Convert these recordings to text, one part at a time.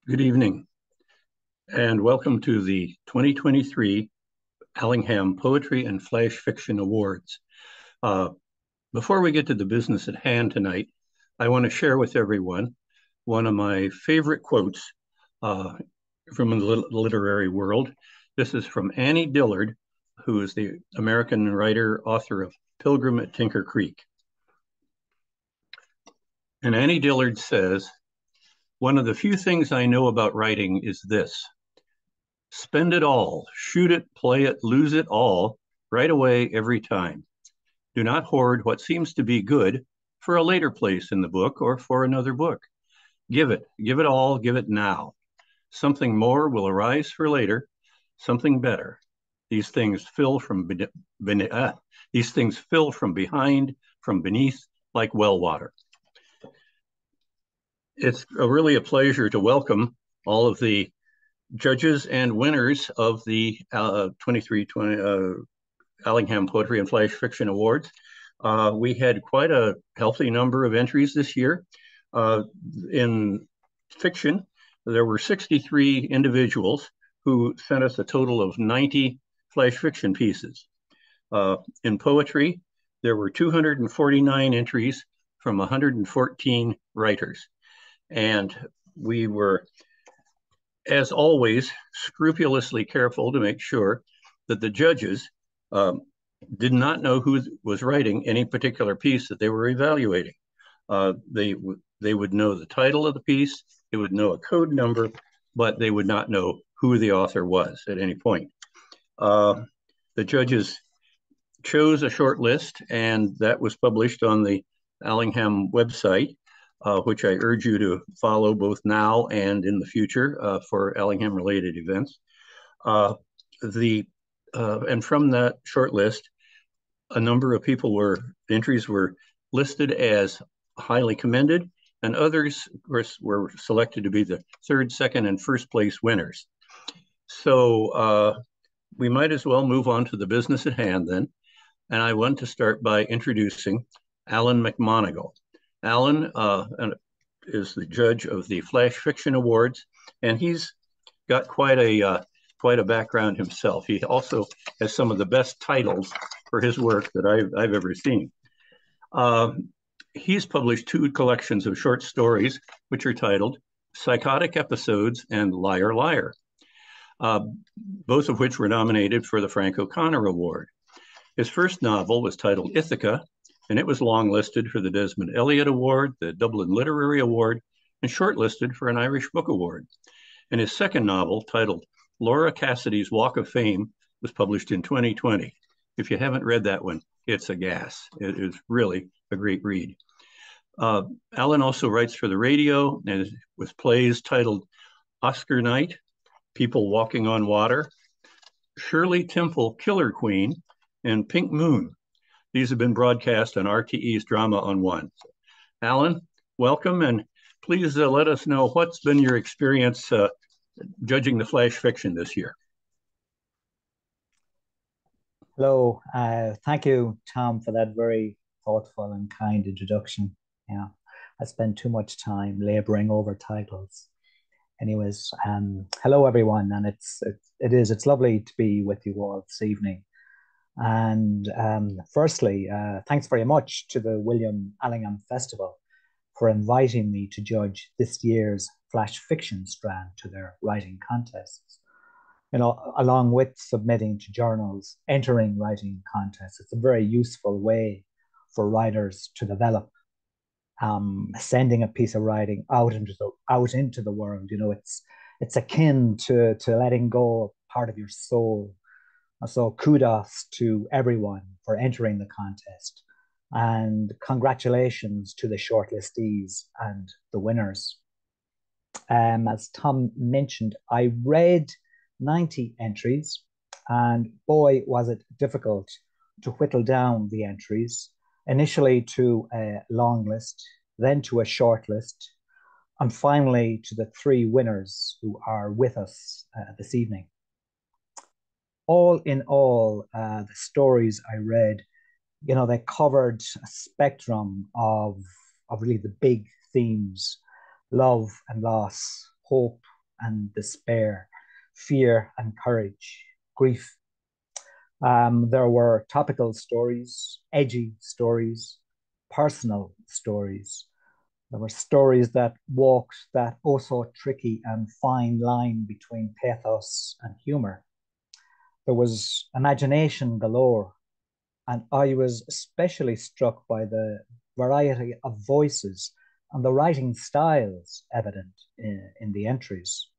Good evening, and welcome to the 2023 Allingham Poetry and Flash Fiction Awards. Before we get to the business at hand tonight, I want to share with everyone one of my favorite quotes from the literary world. This is from Annie Dillard, who is the American writer, author of Pilgrim at Tinker Creek. And Annie Dillard says, "One of the few things I know about writing is this. Spend it all, shoot it, play it, lose it all, right away every time. Do not hoard what seems to be good for a later place in the book or for another book. Give it all, give it now. Something more will arise for later, something better. These things fill from behind, from beneath, like well water." It's really a pleasure to welcome all of the judges and winners of the 2320 Allingham Poetry and Flash Fiction Awards. We had quite a healthy number of entries this year. In fiction, there were 63 individuals who sent us a total of 90 flash fiction pieces. In poetry, there were 249 entries from 114 writers. And we were, as always, scrupulously careful to make sure that the judges did not know who was writing any particular piece that they were evaluating. They would know the title of the piece, they would know a code number, but they would not know who the author was at any point. The judges chose a short list, and that was published on the Allingham website, which I urge you to follow both now and in the future for Allingham-related events. And from that short list, a number of entries were listed as highly commended, and others, of course, were selected to be the third, second, and first place winners. So we might as well move on to the business at hand then. And I want to start by introducing Alan McMonigal. Alan is the judge of the Flash Fiction Awards, and he's got quite a background himself. He also has some of the best titles for his work that I've ever seen. He's published two collections of short stories, which are titled Psychotic Episodes and Liar Liar, both of which were nominated for the Frank O'Connor Award. His first novel was titled Ithaca, and it was longlisted for the Desmond Elliott Award, the Dublin Literary Award, and shortlisted for an Irish Book Award. And his second novel, titled Laura Cassidy's Walk of Fame, was published in 2020. If you haven't read that one, it's a gas. It is really a great read. Alan also writes for the radio and with plays titled Oscar Night, People Walking on Water, Shirley Temple, Killer Queen, and Pink Moon. These have been broadcast on RTE's Drama on One. Alan, welcome, and please let us know what's been your experience judging the flash fiction this year. Hello, thank you, Tom, for that very thoughtful and kind introduction. Yeah, I spend too much time laboring over titles. Anyways, hello everyone, and it's lovely to be with you all this evening. And firstly, thanks very much to the William Allingham Festival for inviting me to judge this year's flash fiction strand to their writing contests. You know, along with submitting to journals, entering writing contests, it's a very useful way for writers to develop. Sending a piece of writing out into the world, you know, it's akin to letting go of part of your soul. So kudos to everyone for entering the contest, and congratulations to the shortlistees and the winners. As Tom mentioned, I read 90 entries, and boy, was it difficult to whittle down the entries, initially to a long list, then to a short list, and finally to the three winners who are with us this evening. All in all, the stories I read, you know, they covered a spectrum of really the big themes: love and loss, hope and despair, fear and courage, grief. There were topical stories, edgy stories, personal stories. There were stories that walked that oh so tricky and fine line between pathos and humor. There was imagination galore, and I was especially struck by the variety of voices and the writing styles evident in the entries.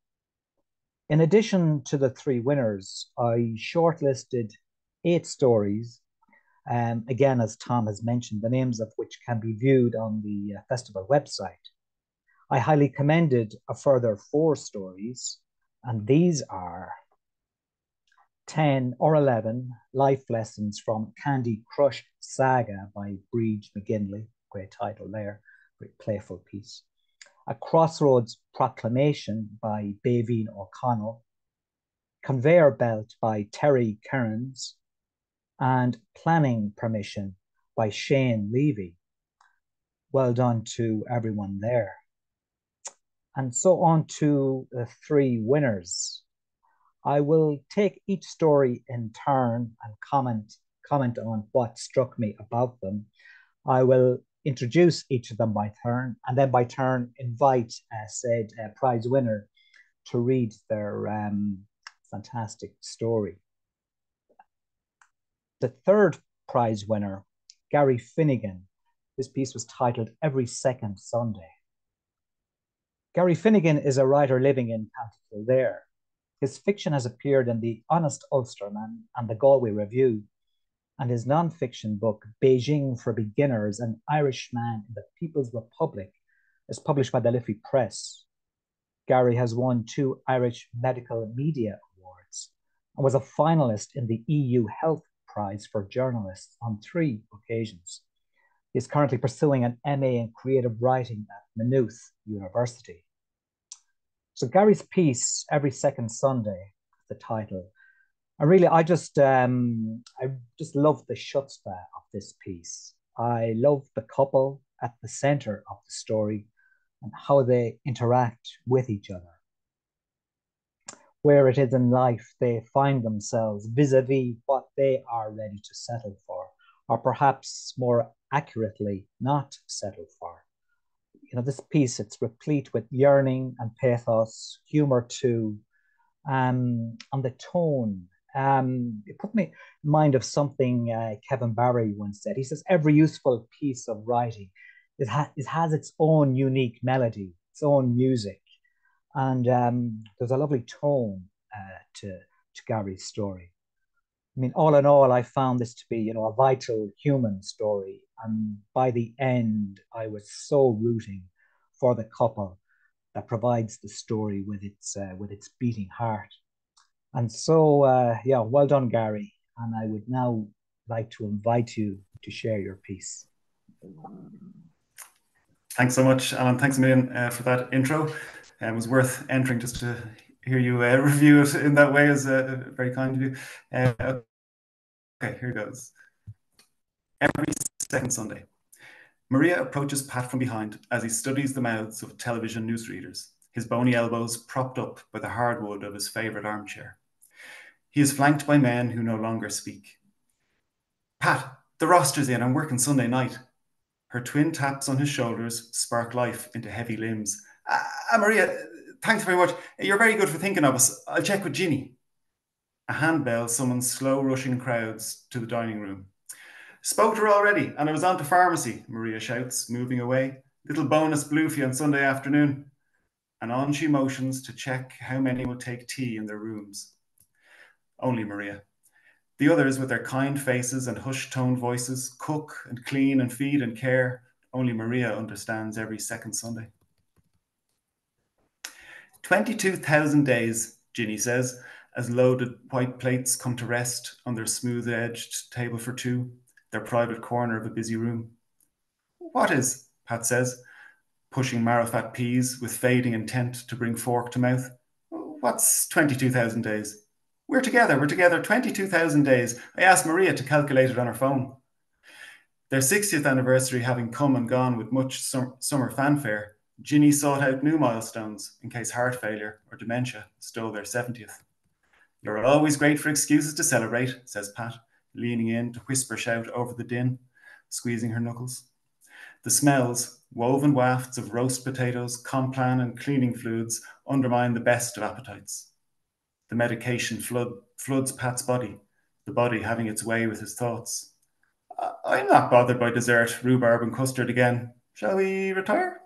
In addition to the three winners, I shortlisted 8 stories. Again, as Tom has mentioned, the names of which can be viewed on the festival website. I highly commended a further 4 stories, and these are 10 or 11 life lessons from Candy Crush Saga by Breege McGinley. Great title there, great playful piece. A Crossroads Proclamation by Baveen O'Connell. Conveyor Belt by Terry Kearns. And Planning Permission by Shane Levy. Well done to everyone there. And so on to the 3 winners. I will take each story in turn and comment on what struck me about them. I will introduce each of them by turn, and then by turn invite said prize winner to read their fantastic story. The third prize winner, Gary Finnegan. This piece was titled Every Second Sunday. Gary Finnegan is a writer living in County Kildare. His fiction has appeared in the Honest Ulsterman and the Galway Review, and his non-fiction book, Beijing for Beginners, An Irishman in the People's Republic, is published by the Liffey Press. Gary has won 2 Irish Medical Media Awards and was a finalist in the EU Health Prize for Journalists on 3 occasions. He is currently pursuing an MA in Creative Writing at Maynooth University. So Gary's piece, Every Second Sunday, the title. And really, I just love the chutzpah of this piece. I love the couple at the center of the story and how they interact with each other. Where it is in life they find themselves vis-a-vis what they are ready to settle for, or perhaps more accurately, not settle for. You know, this piece, it's replete with yearning and pathos, humor too, and the tone. It put me in mind of something Kevin Barry once said. He says, every useful piece of writing it has its own unique melody, its own music. And there's a lovely tone to Gary's story. I mean, all in all, I found this to be, you know, a vital human story. And by the end, I was so rooting for the couple that provides the story with its beating heart. And so, yeah, well done, Gary. And I would now like to invite you to share your piece. Thanks so much, Alan. Thanks a million for that intro. It was worth entering just to hear you review it in that way. Is very kind of you. Okay, here goes. Every second Sunday, Maria approaches Pat from behind as he studies the mouths of television newsreaders, his bony elbows propped up by the hardwood of his favourite armchair. He is flanked by men who no longer speak. Pat, the roster's in. I'm working Sunday night. Her twin taps on his shoulders spark life into heavy limbs. Maria, thanks very much. You're very good for thinking of us. I'll check with Ginny. A handbell summons slow rushing crowds to the dining room. Spoke to her already, and I was on to pharmacy, Maria shouts, moving away. Little bonus bluefy on Sunday afternoon. And on she motions to check how many will take tea in their rooms. Only Maria. The others, with their kind faces and hushed-toned voices, cook and clean and feed and care. Only Maria understands every second Sunday. 22,000 days, Ginny says, as loaded white plates come to rest on their smooth-edged table for 2, their private corner of a busy room. What is, Pat says, pushing marrowfat peas with fading intent to bring fork to mouth. What's 22,000 days? We're together 22,000 days. I asked Maria to calculate it on her phone. Their 60th anniversary having come and gone with much summer fanfare, Ginny sought out new milestones in case heart failure or dementia stole their 70th. You're always great for excuses to celebrate, says Pat, leaning in to whisper shout over the din, squeezing her knuckles. The smells, woven wafts of roast potatoes, complan and cleaning fluids undermine the best of appetites. The medication floods Pat's body, the body having its way with his thoughts. I'm not bothered by dessert, rhubarb and custard again. Shall we retire?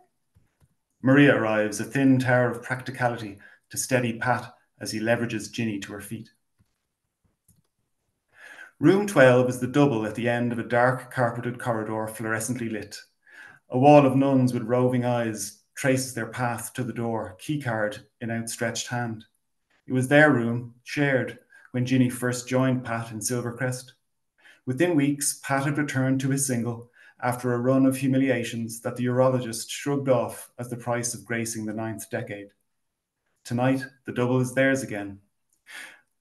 Maria arrives, a thin tower of practicality to steady Pat as he leverages Ginny to her feet. Room 12 is the double at the end of a dark carpeted corridor fluorescently lit. A wall of nuns with roving eyes traces their path to the door, keycard in outstretched hand. It was their room, shared, when Ginny first joined Pat in Silvercrest. Within weeks, Pat had returned to his single after a run of humiliations that the urologist shrugged off as the price of gracing the 9th decade. Tonight, the double is theirs again.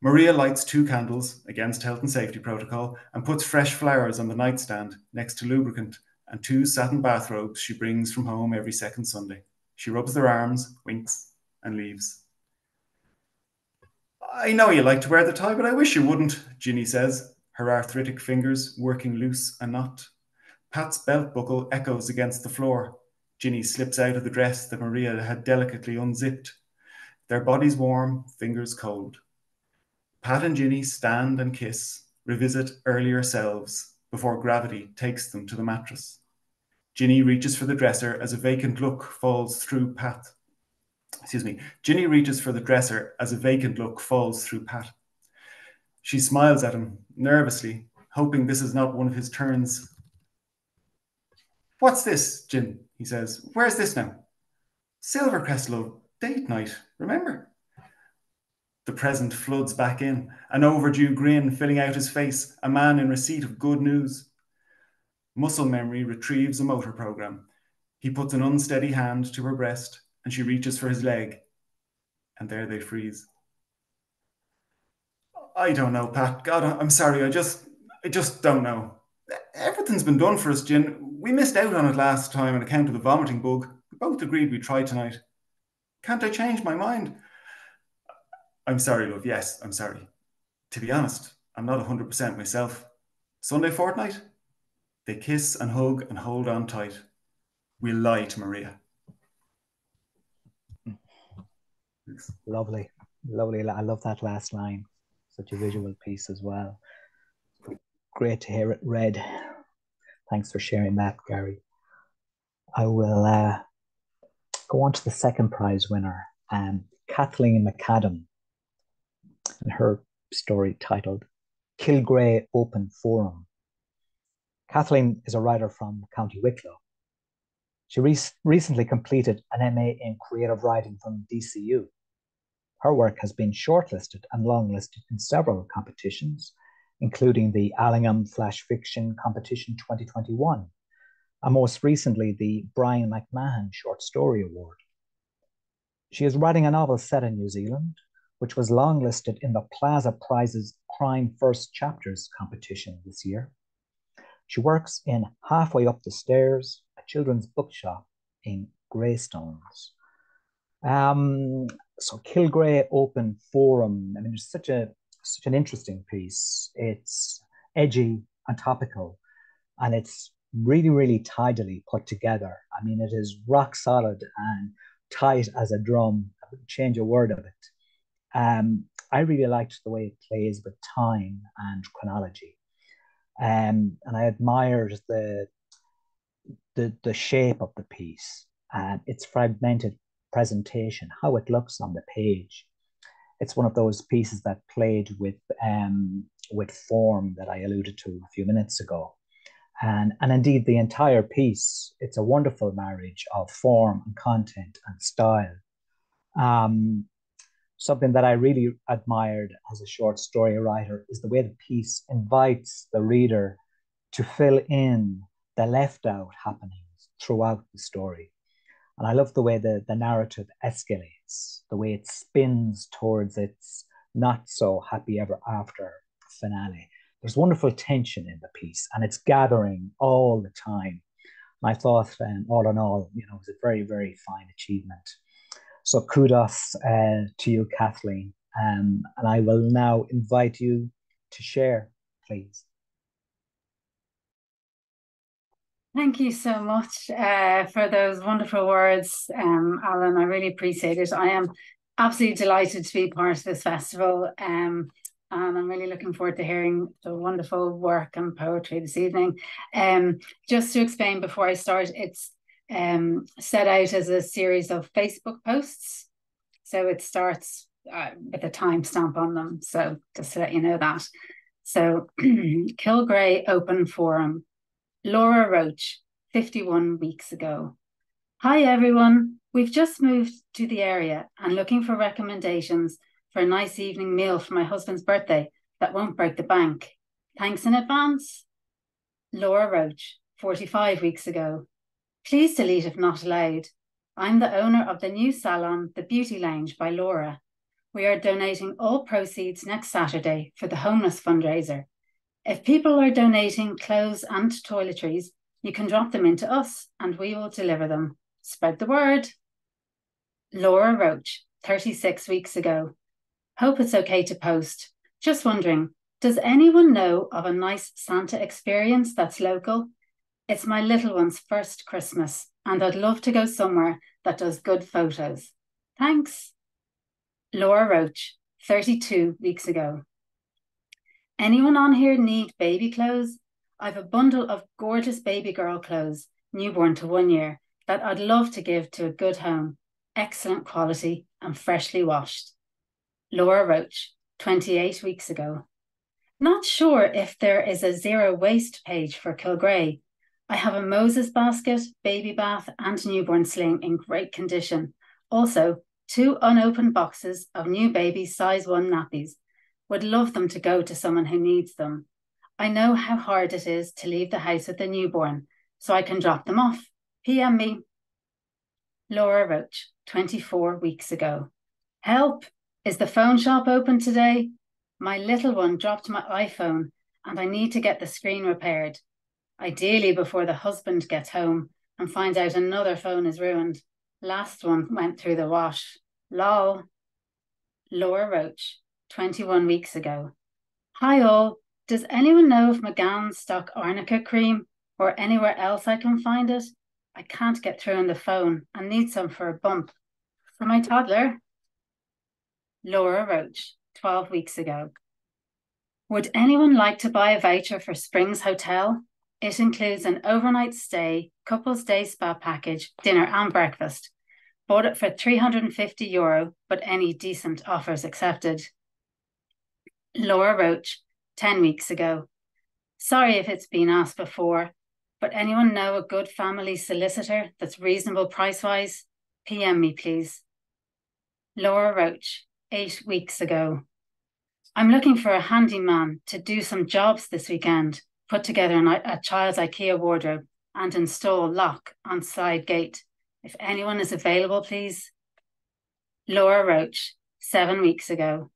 Maria lights 2 candles against health and safety protocol and puts fresh flowers on the nightstand next to lubricant and 2 satin bathrobes she brings from home every second Sunday. She rubs their arms, winks, and leaves. I know you like to wear the tie, but I wish you wouldn't, Ginny says, her arthritic fingers working loose a knot. Pat's belt buckle echoes against the floor. Ginny slips out of the dress that Maria had delicately unzipped. Their bodies warm, fingers cold. Pat and Ginny stand and kiss, revisit earlier selves before gravity takes them to the mattress. Ginny reaches for the dresser as a vacant look falls through Pat. Ginny reaches for the dresser as a vacant look falls through Pat. She smiles at him, nervously, hoping this is not one of his turns. What's this, Gin? He says. Where's this now? Silvercrest, love. Date night, remember? The present floods back in, an overdue grin filling out his face, a man in receipt of good news. Muscle memory retrieves a motor program. He puts an unsteady hand to her breast, and she reaches for his leg. And there they freeze. I don't know, Pat. God, I'm sorry. I just don't know. Everything's been done for us, Gin. We missed out on it last time on account of the vomiting bug. We both agreed we'd try tonight. Can't I change my mind? I'm sorry, love. Yes, I'm sorry. To be honest, I'm not 100% myself. Sunday fortnight? They kiss and hug and hold on tight. We'll lie to Maria. Lovely. Lovely. I love that last line. Such a visual piece as well. Great to hear it read. Thanks for sharing that, Gary. I will go on to the second prize winner, Kathleen McAdam, and her story titled Kilgrey Open Forum. Kathleen is a writer from County Wicklow. She recently completed an MA in creative writing from DCU. Her work has been shortlisted and longlisted in several competitions, including the Allingham Flash Fiction Competition 2021, and most recently the Brian McMahon Short Story Award. She is writing a novel set in New Zealand, which was longlisted in the Plaza Prizes Crime First Chapters competition this year. She works in Halfway Up the Stairs, a children's bookshop in Greystones. So Kilgrey Open Forum, I mean, it's such an interesting piece. It's edgy and topical, and it's really, really tidily put together. I mean, it is rock solid and tight as a drum. I wouldn't change a word of it. I really liked the way it plays with time and chronology. And I admired the shape of the piece and its fragmented presentation, how it looks on the page. It's one of those pieces that played with form that I alluded to a few minutes ago. And indeed, the entire piece, it's a wonderful marriage of form and content and style. Something that I really admired as a short story writer is the way the piece invites the reader to fill in the left out happenings throughout the story. And I love the way the narrative escalates, the way it spins towards its not so happy ever after finale. There's wonderful tension in the piece, and it's gathering all the time. I thought, all in all, it was a very, very fine achievement. So kudos to you, Kathleen. And I will now invite you to share, please. Thank you so much for those wonderful words, Alan. I really appreciate it. I am absolutely delighted to be part of this festival, and I'm really looking forward to hearing the wonderful work and poetry this evening. Just to explain before I start, it's set out as a series of Facebook posts. So it starts with a timestamp on them. So just to let you know that. So Kilgrey Open Forum. Laura Roach, 51 weeks ago. Hi everyone, we've just moved to the area and looking for recommendations for a nice evening meal for my husband's birthday that won't break the bank. Thanks in advance. Laura Roach, 45 weeks ago. Please delete if not allowed. I'm the owner of the new salon, The Beauty Lounge by Laura. We are donating all proceeds next Saturday for the homeless fundraiser. If people are donating clothes and toiletries, you can drop them into us and we will deliver them. Spread the word. Laura Roach, 36 weeks ago. Hope it's okay to post. Just wondering, does anyone know of a nice Santa experience that's local? It's my little one's first Christmas and I'd love to go somewhere that does good photos. Thanks. Laura Roach, 32 weeks ago. Anyone on here need baby clothes? I've a bundle of gorgeous baby girl clothes, newborn to 1 year, that I'd love to give to a good home. Excellent quality and freshly washed. Laura Roach, 28 weeks ago. Not sure if there is a zero waste page for Kilgrey. I have a Moses basket, baby bath and newborn sling in great condition. Also, 2 unopened boxes of new baby size 1 nappies. Would love them to go to someone who needs them. I know how hard it is to leave the house with the newborn, so I can drop them off. PM me. Laura Roach, 24 weeks ago. Help! Is the phone shop open today? My little one dropped my iPhone and I need to get the screen repaired. Ideally before the husband gets home and finds out another phone is ruined. Last one went through the wash. Lol. Laura Roach, 21 weeks ago. Hi all, does anyone know if McGann's stock arnica cream or anywhere else I can find it? I can't get through on the phone and need some for a bump. For my toddler. Laura Roach, 12 weeks ago. Would anyone like to buy a voucher for Springs Hotel? It includes an overnight stay, couple's day spa package, dinner and breakfast. Bought it for €350, but any decent offers accepted. Laura Roach, 10 weeks ago. Sorry if it's been asked before, but anyone know a good family solicitor that's reasonable price-wise? PM me, please. Laura Roach, 8 weeks ago. I'm looking for a handyman to do some jobs this weekend, put together a child's IKEA wardrobe and install lock on side gate. If anyone is available, please. Laura Roach, 7 weeks ago.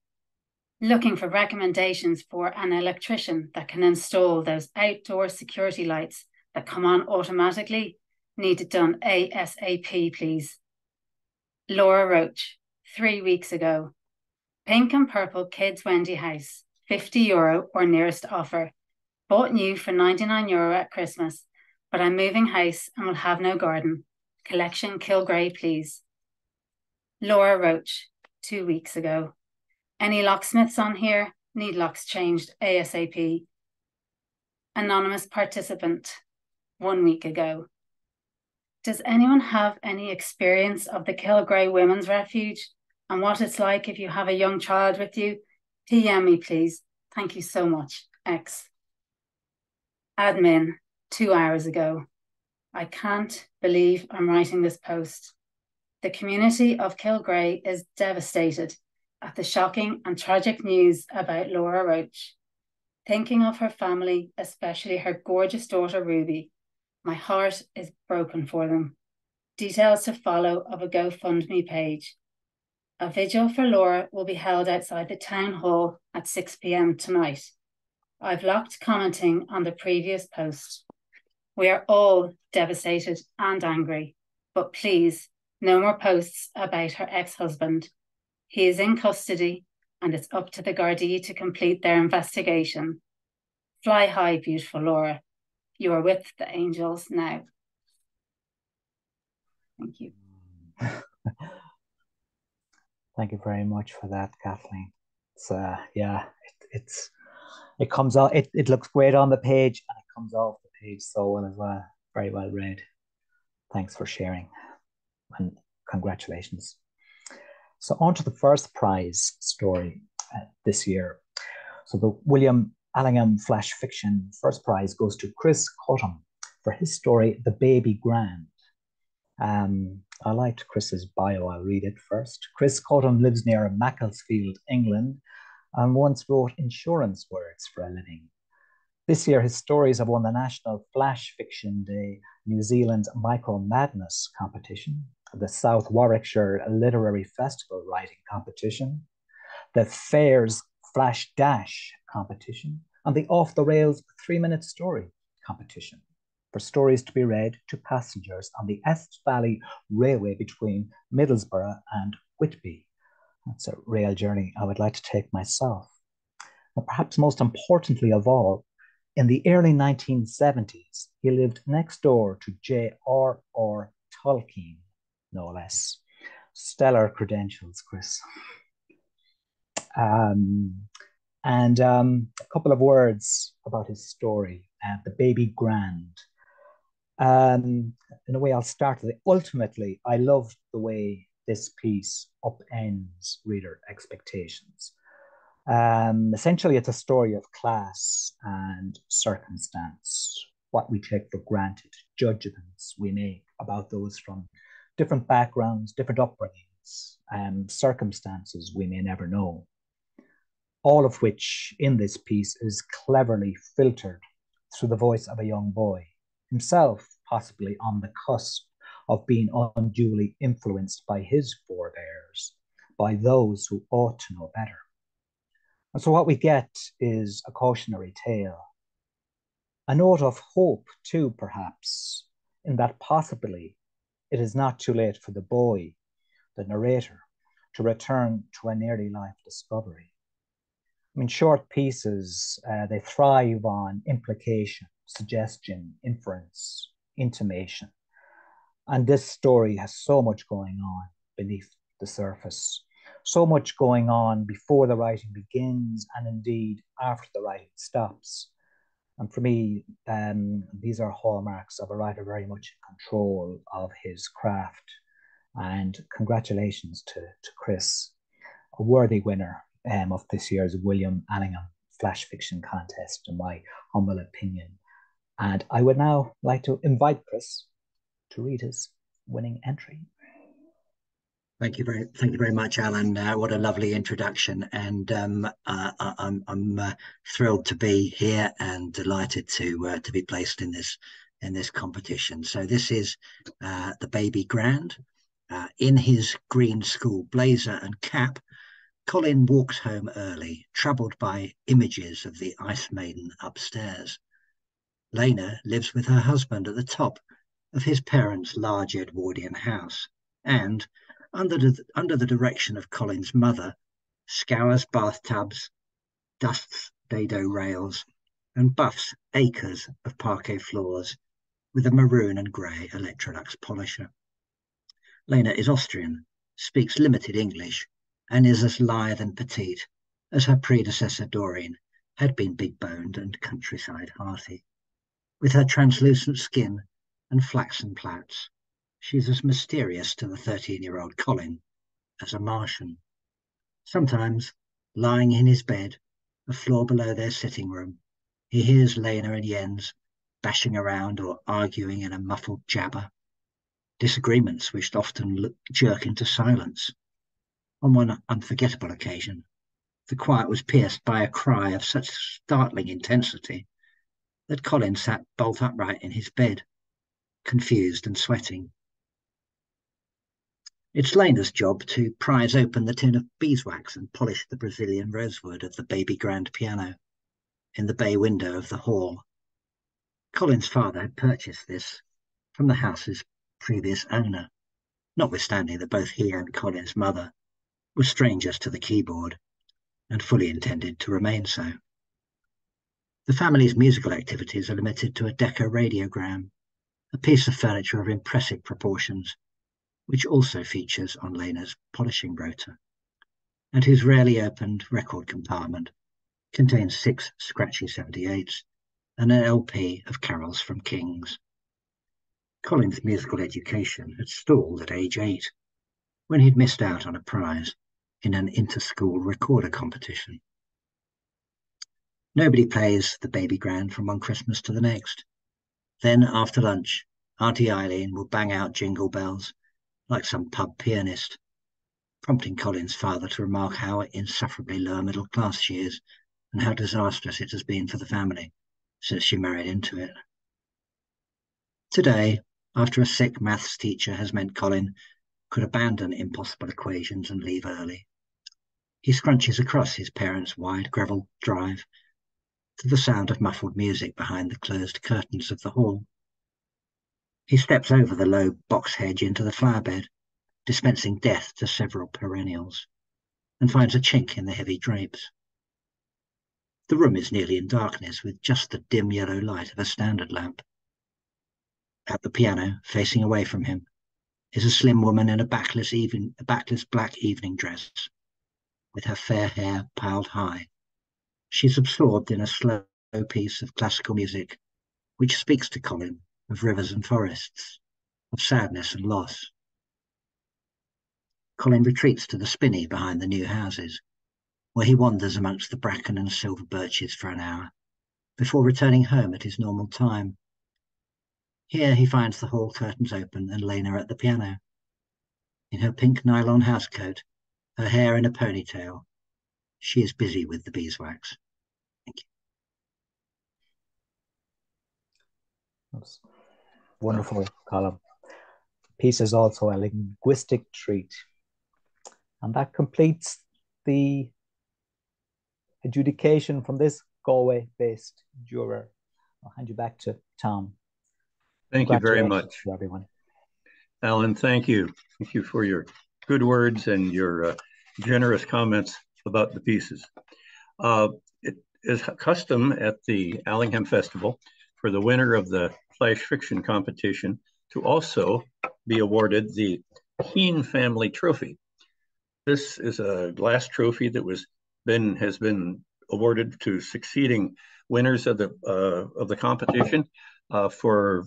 Looking for recommendations for an electrician that can install those outdoor security lights that come on automatically. Need it done ASAP, please. Laura Roach, 3 weeks ago. Pink and purple kids Wendy house, €50 or nearest offer. Bought new for €99 at Christmas, but I'm moving house and will have no garden. Collection Kilgrey, please. Laura Roach, 2 weeks ago. Any locksmiths on here? Need locks changed ASAP. Anonymous participant, 1 week ago. Does anyone have any experience of the Kilgrey Women's Refuge and what it's like if you have a young child with you? PM me, please. Thank you so much. X. Admin, 2 hours ago. I can't believe I'm writing this post. The community of Kilgrey is devastated at the shocking and tragic news about Laura Roach. Thinking of her family, especially her gorgeous daughter Ruby, my heart is broken for them. Details to follow of a GoFundMe page. A vigil for Laura will be held outside the town hall at 6 p.m. tonight. I've locked commenting on the previous post. We are all devastated and angry, but please, no more posts about her ex-husband. He is in custody and it's up to the Gardaí to complete their investigation. Fly high, beautiful Laura. You are with the angels now. Thank you. Thank you very much for that, Kathleen. It's it comes out. It looks great on the page, and it comes off the page so well as well. Very well read. Thanks for sharing, and congratulations. So on to the first prize story this year. So the William Allingham Flash Fiction first prize goes to Chris Cottam for his story, The Baby Grand. I liked Chris's bio. I'll read it first. Chris Cottam lives near Macclesfield, England, and once wrote insurance words for a living. This year, his stories have won the National Flash Fiction Day, New Zealand's Micro Madness competition, the South Warwickshire Literary Festival writing competition, the Fair's Flash Dash competition, and the Off the Rails 3-minute story competition for stories to be read to passengers on the Esk Valley Railway between Middlesbrough and Whitby. That's a rail journey I would like to take myself. And perhaps most importantly of all, in the early 1970s, he lived next door to J.R.R. Tolkien, no less. Stellar credentials, Chris. And a couple of words about his story, The Baby Grand. In a way, I'll start with it. Ultimately, I love the way this piece upends reader expectations. Essentially, it's a story of class and circumstance, what we take for granted, judgments we make about those from different backgrounds, different upbringings, and circumstances we may never know. All of which in this piece is cleverly filtered through the voice of a young boy, himself possibly on the cusp of being unduly influenced by his forebears, by those who ought to know better. And so what we get is a cautionary tale, a note of hope too, perhaps, in that possibly it is not too late for the boy, the narrator, to return to an early life discovery. I mean, short pieces, they thrive on implication, suggestion, inference, intimation. And this story has so much going on beneath the surface, so much going on before the writing begins and indeed after the writing stops. And for me, these are hallmarks of a writer very much in control of his craft. And congratulations to Chris, a worthy winner of this year's William Allingham Flash Fiction Contest, in my humble opinion. And I would now like to invite Chris to read his winning entry. Thank you very much, Alan. What a lovely introduction, and I'm thrilled to be here and delighted to be placed in this competition. So this is The Baby Grand. In his green school blazer and cap, Colin walks home early, troubled by images of the Ice Maiden upstairs. Lena lives with her husband at the top of his parents' large Edwardian house, and under the direction of Colin's mother, scours bathtubs, dusts dado rails, and buffs acres of parquet floors with a maroon and grey Electrolux polisher. Lena is Austrian, speaks limited English, and is as lithe and petite as her predecessor Doreen had been big-boned and countryside hearty. With her translucent skin and flaxen plaits, she's as mysterious to the 13-year-old Colin as a Martian. Sometimes, lying in his bed, a floor below their sitting room, he hears Lena and Jens bashing around or arguing in a muffled jabber, disagreements which often jerk into silence. On one unforgettable occasion, the quiet was pierced by a cry of such startling intensity that Colin sat bolt upright in his bed, confused and sweating. It's Lena's job to prise open the tin of beeswax and polish the Brazilian rosewood of the baby grand piano in the bay window of the hall. Colin's father had purchased this from the house's previous owner, notwithstanding that both he and Colin's mother were strangers to the keyboard and fully intended to remain so. The family's musical activities are limited to a Decca radiogram, a piece of furniture of impressive proportions, which also features on Lena's polishing rotor, and whose rarely opened record compartment contains 6 scratchy 78s and an LP of carols from Kings. Colin's musical education had stalled at age 8, when he'd missed out on a prize in an inter-school recorder competition. Nobody plays the Baby Grand from one Christmas to the next. Then, after lunch, Auntie Eileen will bang out Jingle Bells like some pub pianist, prompting Colin's father to remark how insufferably lower middle class she is and how disastrous it has been for the family since she married into it. Today, after a sick maths teacher has meant Colin could abandon impossible equations and leave early, he scrunches across his parents' wide gravel drive to the sound of muffled music behind the closed curtains of the hall. He steps over the low box hedge into the flower bed, dispensing death to several perennials, and finds a chink in the heavy drapes. The room is nearly in darkness, with just the dim yellow light of a standard lamp. At the piano, facing away from him, is a slim woman in a backless black evening dress, with her fair hair piled high. She's absorbed in a slow piece of classical music, which speaks to Colin of rivers and forests, of sadness and loss. Colin retreats to the spinney behind the new houses, where he wanders amongst the bracken and silver birches for an hour, before returning home at his normal time. Here he finds the hall curtains open and Lena at the piano. In her pink nylon housecoat, her hair in a ponytail, she is busy with the beeswax. Thank you. That's wonderful, Colin. Piece is also a linguistic treat. And that completes the adjudication from this Galway-based juror. I'll hand you back to Tom. Thank you very much, to everyone. Alan. Thank you. Thank you for your good words and your generous comments about the pieces. It is custom at the Allingham Festival for the winner of the flash fiction competition to also be awarded the Keane Family Trophy. This is a glass trophy that has been awarded to succeeding winners of the competition for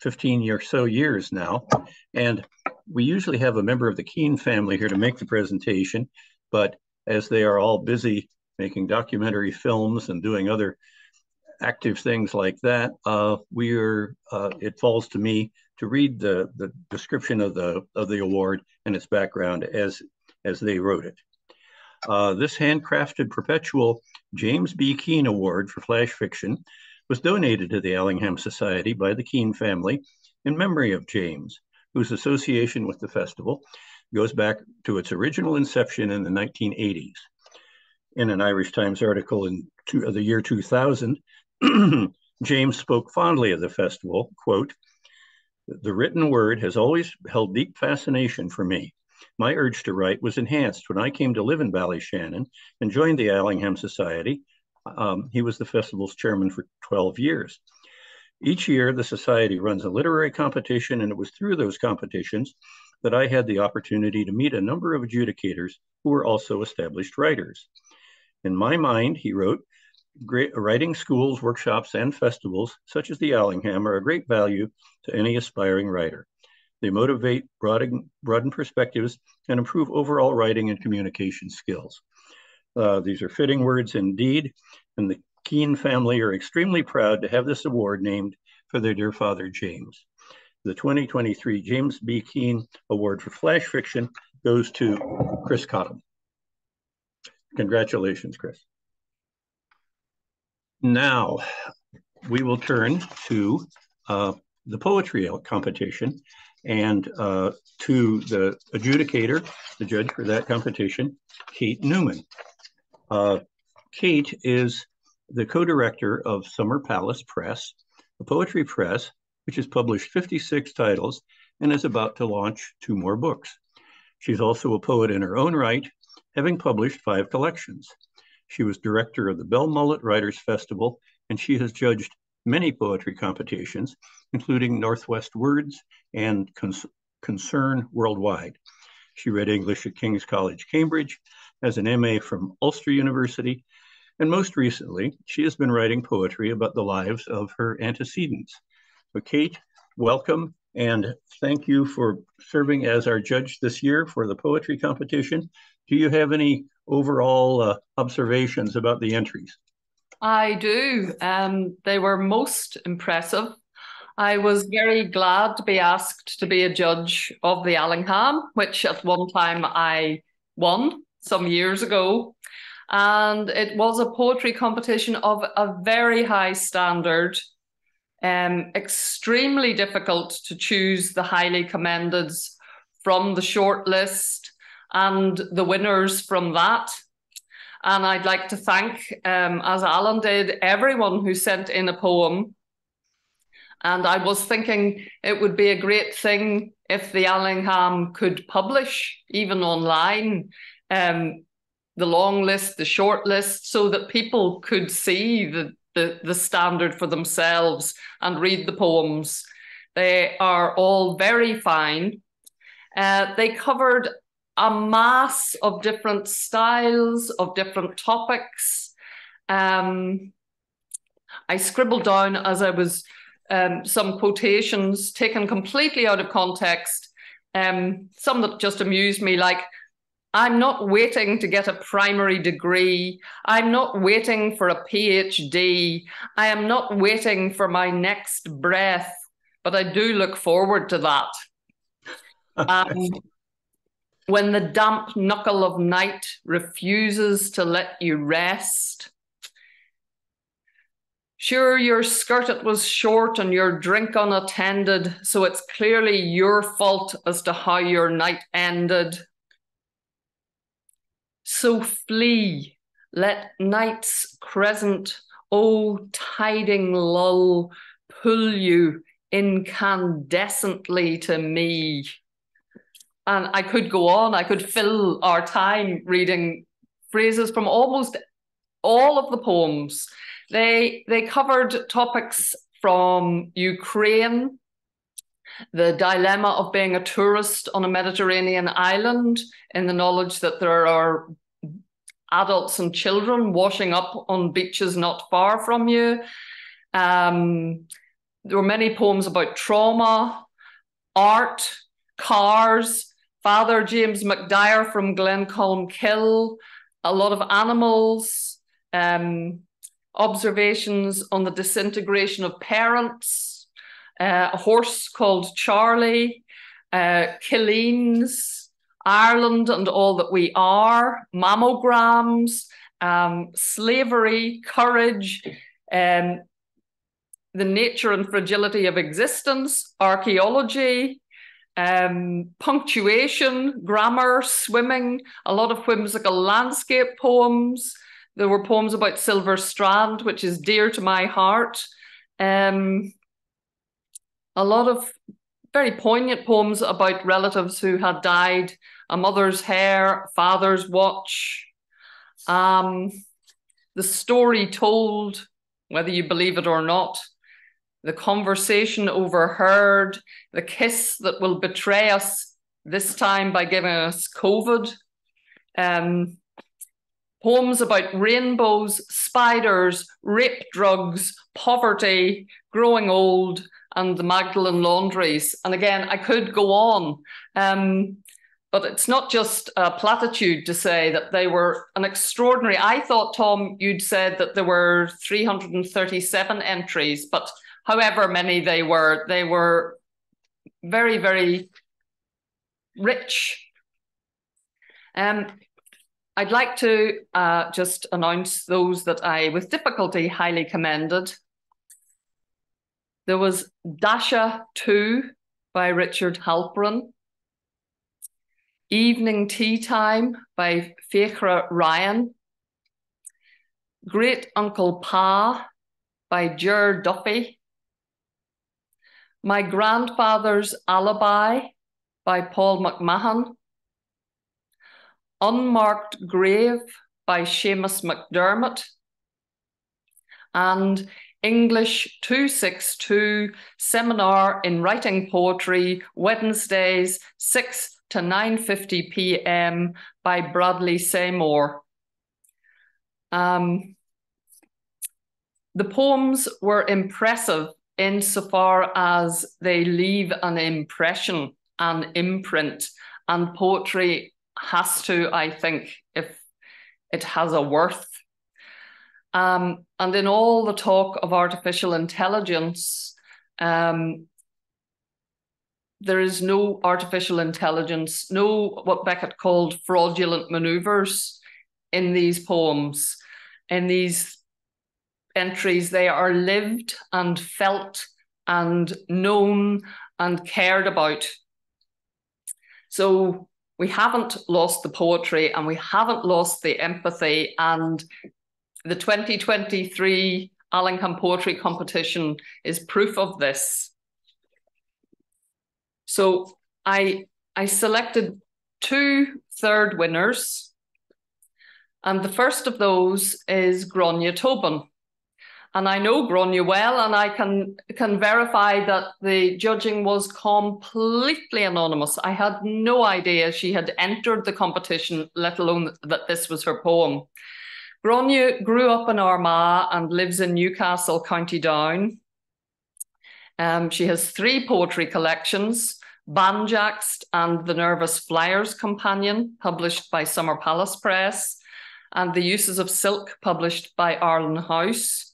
15 or so years now. And we usually have a member of the Keane family here to make the presentation, but as they are all busy making documentary films and doing other active things like that, it falls to me to read the description of the award and its background as they wrote it. This handcrafted perpetual James B. Keane Award for Flash Fiction was donated to the Allingham Society by the Keane family in memory of James, whose association with the festival goes back to its original inception in the 1980s. In an Irish Times article in the year 2000, James spoke fondly of the festival, quote, "The written word has always held deep fascination for me. My urge to write was enhanced when I came to live in Ballyshannon and joined the Allingham Society. He was the festival's chairman for 12 years. Each year, the Society runs a literary competition, and it was through those competitions that I had the opportunity to meet a number of adjudicators who were also established writers. In my mind," he wrote, "great writing schools, workshops, and festivals such as the Allingham are a great value to any aspiring writer. They motivate, broaden perspectives, and improve overall writing and communication skills." These are fitting words indeed, and the Keane family are extremely proud to have this award named for their dear father, James. The 2023 James B. Keane Award for Flash Fiction goes to Chris Cottam. Congratulations, Chris. Now, we will turn to the poetry competition and to the adjudicator, the judge for that competition, Kate Newman. Kate is the co-director of Summer Palace Press, a poetry press which has published 56 titles and is about to launch 2 more books. She's also a poet in her own right, having published 5 collections. She was director of the Belmullet Writers Festival, and she has judged many poetry competitions, including Northwest Words and Concern Worldwide. She read English at King's College, Cambridge, has an MA from Ulster University, and most recently, she has been writing poetry about the lives of her antecedents. So Kate, welcome, and thank you for serving as our judge this year for the poetry competition. Do you have any overall observations about the entries? I do. They were most impressive. I was very glad to be asked to be a judge of the Allingham, which at one time I won some years ago. And it was a poetry competition of a very high standard, extremely difficult to choose the highly commended from the shortlist and the winners from that. And I'd like to thank, as Alan did, everyone who sent in a poem. And I was thinking it would be a great thing if the Allingham could publish, even online, the long list, the short list, so that people could see the standard for themselves and read the poems. They are all very fine. They covered a mass of different styles, of different topics. I scribbled down as I was some quotations taken completely out of context, some that just amused me, like, I'm not waiting to get a primary degree. I'm not waiting for a PhD. I am not waiting for my next breath, but I do look forward to that. When the damp knuckle of night refuses to let you rest. Sure, your skirt it was short and your drink unattended, so it's clearly your fault as to how your night ended. So flee, let night's crescent, oh tiding lull, pull you incandescently to me. And I could go on, I could fill our time reading phrases from almost all of the poems. They covered topics from Ukraine, the dilemma of being a tourist on a Mediterranean island, in the knowledge that there are adults and children washing up on beaches not far from you. There were many poems about trauma, art, cars, Father James McDyer from Glencolmkill, a lot of animals, observations on the disintegration of parents, a horse called Charlie, Killeens, Ireland and all that we are, mammograms, slavery, courage, the nature and fragility of existence, archaeology, punctuation, grammar, swimming, a lot of whimsical landscape poems. There were poems about Silver Strand, which is dear to my heart. A lot of very poignant poems about relatives who had died, a mother's hair, father's watch. The story told, whether you believe it or not, the conversation overheard, the kiss that will betray us, this time by giving us COVID. Poems about rainbows, spiders, rape drugs, poverty, growing old, and the Magdalen laundries. And again, I could go on, but it's not just a platitude to say that they were an extraordinary. I thought, Tom, you'd said that there were 337 entries, but however many they were very, very rich. I'd like to just announce those that I, with difficulty, highly commended. There was Dasha 2 by Richard Halperin. Evening Tea Time by Fiachra Ryan. Great Uncle Pa by Ger Duffy. My Grandfather's Alibi by Paul McMahon, Unmarked Grave by Seamus McDermott, and English 262 Seminar in Writing Poetry, Wednesdays 6 to 9:50 p.m. by Bradley Seymour. The poems were impressive insofar as they leave an impression, an imprint, and poetry has to, I think, if it has a worth. And in all the talk of artificial intelligence, there is no artificial intelligence, no what Beckett called fraudulent maneuvers in these poems, in these entries. They are lived and felt and known and cared about. So we haven't lost the poetry and we haven't lost the empathy, and the 2023 Allingham Poetry Competition is proof of this. So I selected 2 third winners, and the first of those is Gráinne Tobin. And I know Gráinne well, and I can verify that the judging was completely anonymous. I had no idea she had entered the competition, let alone that this was her poem. Gráinne grew up in Armagh and lives in Newcastle, County Down. She has 3 poetry collections, Banjaxed and The Nervous Flyers Companion, published by Summer Palace Press, and The Uses of Silk, published by Arlen House.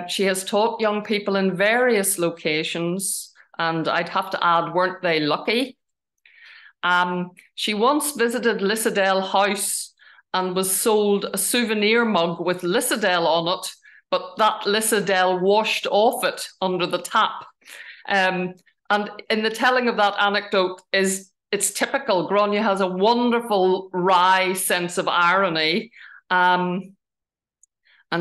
She has taught young people in various locations, and I'd have to add, weren't they lucky? She once visited Lissadell House and was sold a souvenir mug with Lissadell on it, but that Lissadell washed off it under the tap. And in the telling of that anecdote it's typical. Gráinne has a wonderful wry sense of irony, and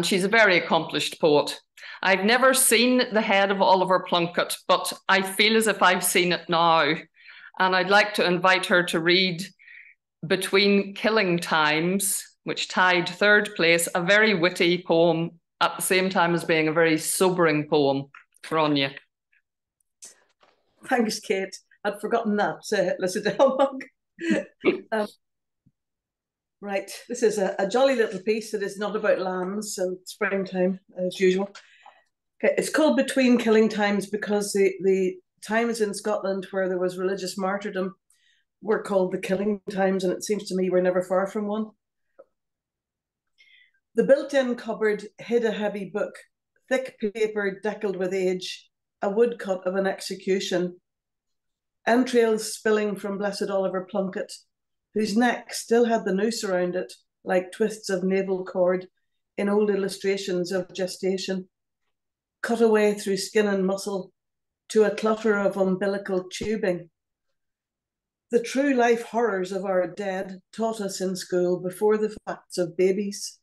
she's a very accomplished poet. I've never seen The Head of Oliver Plunkett, but I feel as if I've seen it now. And I'd like to invite her to read Between Killing Times, which tied 3rd place, a very witty poem at the same time as being a very sobering poem. Gráinne. Thanks, Kate. I'd forgotten that Lissadell mug. Right, this is a jolly little piece that is not about lambs and springtime, as usual. Okay, it's called Between Killing Times because the times in Scotland where there was religious martyrdom were called the killing times, and it seems to me we're never far from one. The built-in cupboard hid a heavy book, thick paper deckled with age, a woodcut of an execution, entrails spilling from blessed Oliver Plunkett, whose neck still had the noose around it, like twists of navel cord in old illustrations of gestation, cut away through skin and muscle to a clutter of umbilical tubing. The true life horrors of our dead taught us in school before the facts of babies,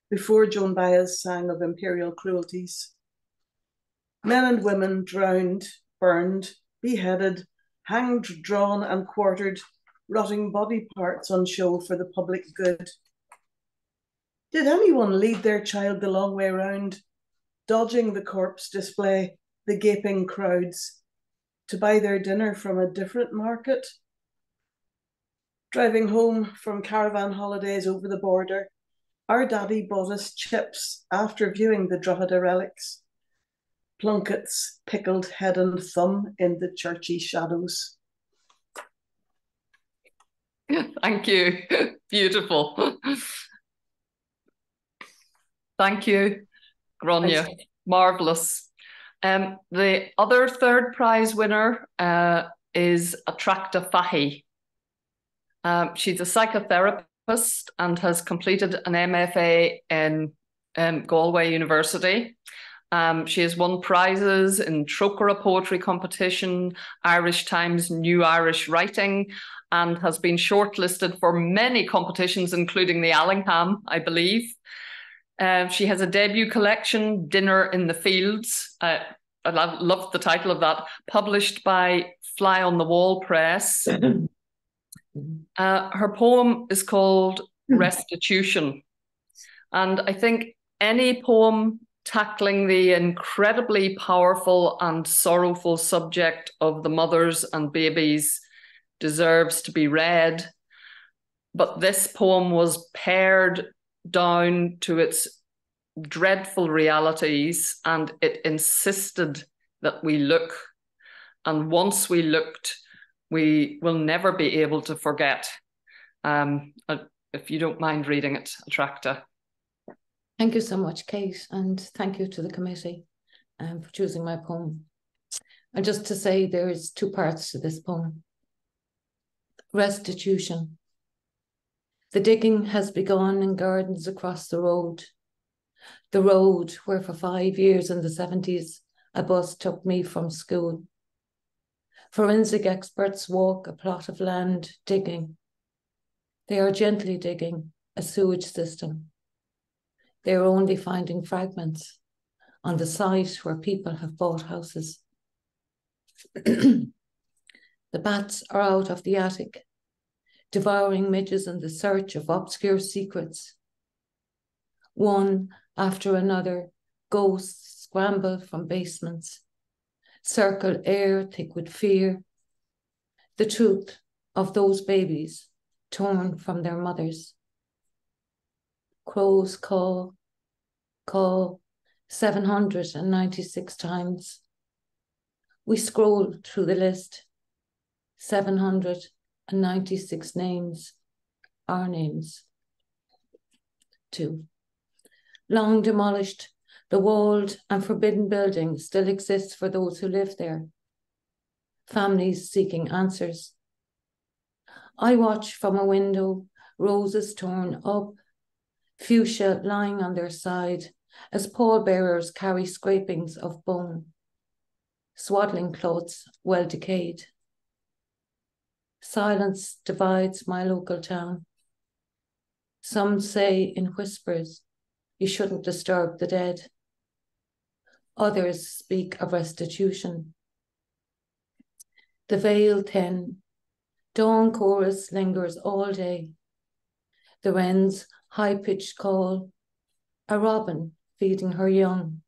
before Joan Baez sang of imperial cruelties. Men and women drowned, burned, beheaded, hanged, drawn and quartered, rotting body parts on show for the public good. Did anyone lead their child the long way round, dodging the corpse display, the gaping crowds, to buy their dinner from a different market? Driving home from caravan holidays over the border, our daddy bought us chips after viewing the Drogheda relics. Plunkett's pickled head and thumb in the churchy shadows. Thank you. Beautiful. Thank you, Gráinne. Marvellous. The other 3rd prize winner is Attracta Fahy. She's a psychotherapist and has completed an MFA in Galway University. She has won prizes in Trócaire Poetry Competition, Irish Times New Irish Writing, and has been shortlisted for many competitions, including the Allingham, I believe. She has a debut collection, Dinner in the Fields, loved the title of that, published by Fly on the Wall Press. Her poem is called Restitution. And I think any poem tackling the incredibly powerful and sorrowful subject of the mothers and babies deserves to be read. But this poem was pared down to its dreadful realities, and it insisted that we look. And once we looked, we will never be able to forget. If you don't mind reading it, Attracta. Thank you so much, Kate, and thank you to the committee for choosing my poem. And just to say, there's two parts to this poem. Restitution. The digging has begun in gardens across the road where for 5 years in the 70s, a bus took me from school. Forensic experts walk a plot of land digging. They are gently digging a sewage system. They are only finding fragments on the site where people have bought houses. The bats are out of the attic, devouring midges in the search of obscure secrets. One after another, ghosts scramble from basements, circle air thick with fear. The truth of those babies torn from their mothers. Crows call 796 times. We scroll through the list, 796 names, our names. 2. Long demolished, the walled and forbidden building still exists for those who live there. Families seeking answers. I watch from a window, roses torn up, fuchsia lying on their side, as pallbearers carry scrapings of bone, swaddling clothes well decayed. Silence divides my local town. Some say in whispers, you shouldn't disturb the dead. Others speak of restitution. The veil thin, dawn chorus lingers all day. The wren's high-pitched call, a robin feeding her young,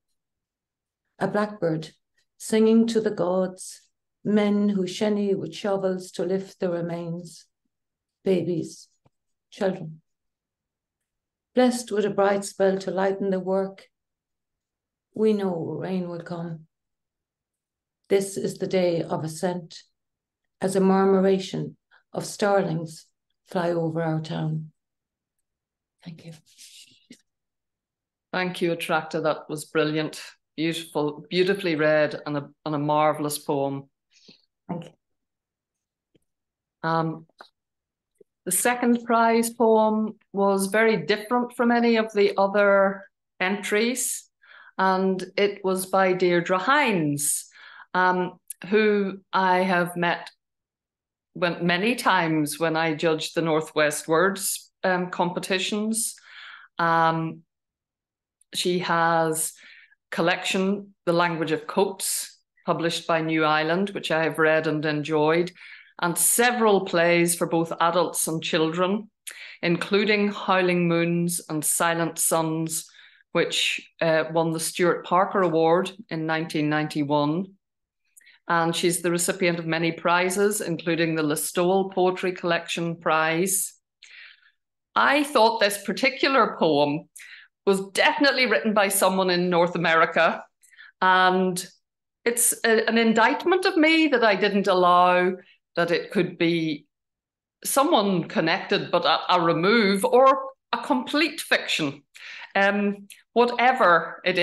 a blackbird singing to the gods, men who shinny with shovels to lift the remains, babies, children. Blessed with a bright spell to lighten the work, we know rain will come. This is the day of ascent, as a murmuration of starlings fly over our town. Thank you. Thank you, Attracta. That was brilliant. Beautiful, beautifully read, and a marvellous poem. Thank you. The second prize poem was very different from any of the other entries, and it was by Deirdre Hines, who I have met many times when I judged the Northwest Words competitions. She has collection, The Language of Coates, published by New Island, which I have read and enjoyed, and several plays for both adults and children, including Howling Moons and Silent Suns, which won the Stuart Parker Award in 1991. And she's the recipient of many prizes, including the Listowel Poetry Collection Prize. I thought this particular poem was definitely written by someone in North America, and it's an indictment of me that I didn't allow that it could be someone connected but a remove or a complete fiction. Whatever it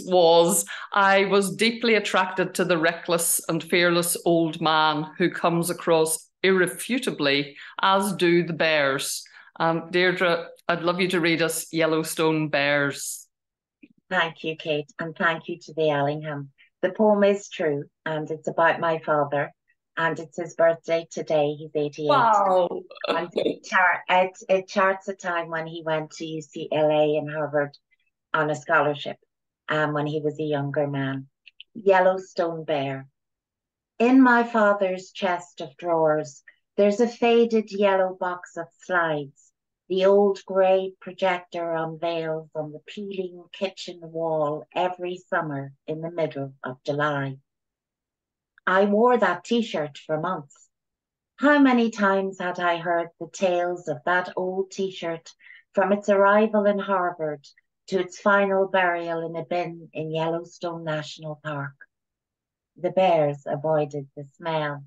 was, I was deeply attracted to the reckless and fearless old man who comes across irrefutably, as do the bears. Deirdre, I'd love you to read us Yellowstone Bears. Thank you, Kate, and thank you to the Allingham. The poem is true, and it's about my father, and it's his birthday today. He's 88. Wow. And it charts a time when he went to UCLA and Harvard on a scholarship when he was a younger man. Yellowstone bear. In my father's chest of drawers, there's a faded yellow box of slides. The old grey projector unveils on the peeling kitchen wall every summer in the middle of July. I wore that t-shirt for months. How many times had I heard the tales of that old t-shirt from its arrival in Harvard to its final burial in a bin in Yellowstone National Park. The bears avoided the smell.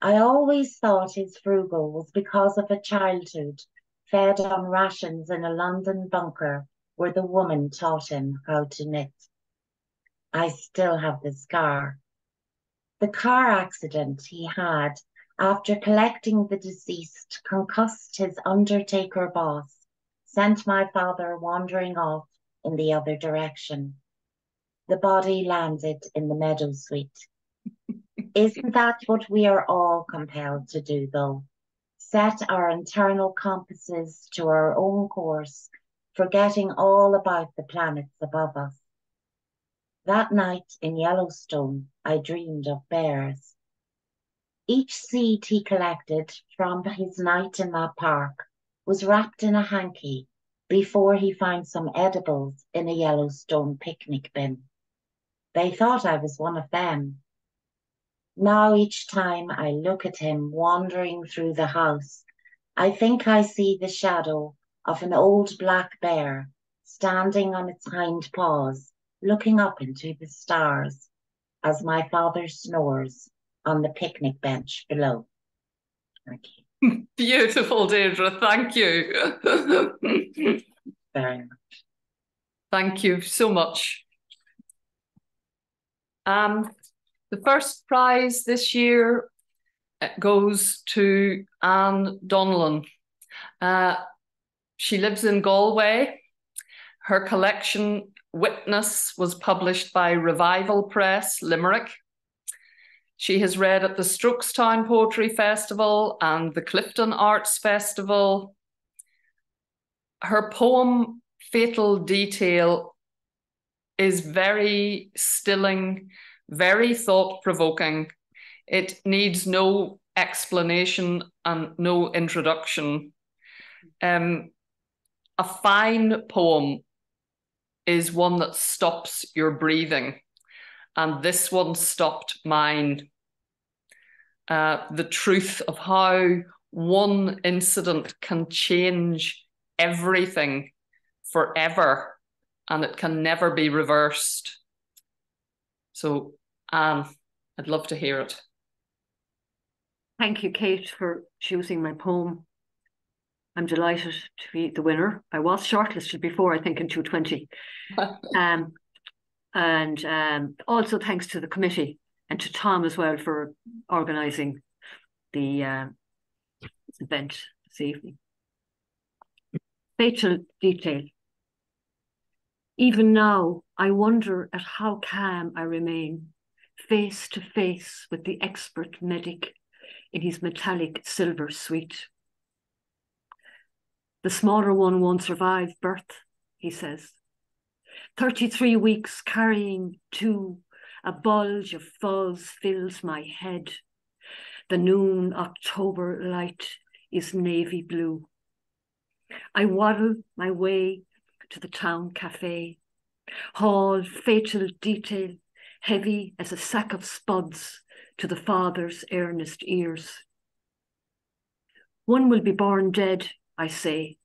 I always thought his frugal was because of a childhood fed on rations in a London bunker where the woman taught him how to knit. I still have the scar. The car accident he had after collecting the deceased concussed his undertaker boss, sent my father wandering off in the other direction. The body landed in the meadow suite. Isn't that what we are all compelled to do, though? Set our internal compasses to our own course, forgetting all about the planets above us. That night in Yellowstone, I dreamed of bears. Each seed he collected from his night in that park was wrapped in a hanky before he found some edibles in a Yellowstone picnic bin. They thought I was one of them. Now each time I look at him wandering through the house, I think I see the shadow of an old black bear standing on its hind paws, looking up into the stars as my father snores on the picnic bench below. Thank you. Beautiful, Deirdre. Thank you. Very much. Thank you so much. The first prize this year goes to Anne Donnellan. She lives in Galway. Her collection, Witness, was published by Revival Press, Limerick. She has read at the Strokestown Poetry Festival and the Clifton Arts Festival. Her poem, Fatal Detail, is very stilling, very thought-provoking. It needs no explanation and no introduction. A fine poem is one that stops your breathing, and this one stopped mine. The truth of how one incident can change everything forever, and it can never be reversed. So, Anne, I'd love to hear it. Thank you, Kate, for choosing my poem. I'm delighted to be the winner. I was shortlisted before, I think, in 2020. And also thanks to the committee and to Tom as well for organising the event this evening. Fatal Detail. Even now, I wonder at how calm I remain, face to face with the expert medic in his metallic silver suite. The smaller one won't survive birth, he says. 33 weeks carrying two, a bulge of fuzz fills my head. The noon October light is navy blue. I waddle my way to the town cafe, haul Fatal Detail, heavy as a sack of spuds, to the father's earnest ears. One will be born dead, I say.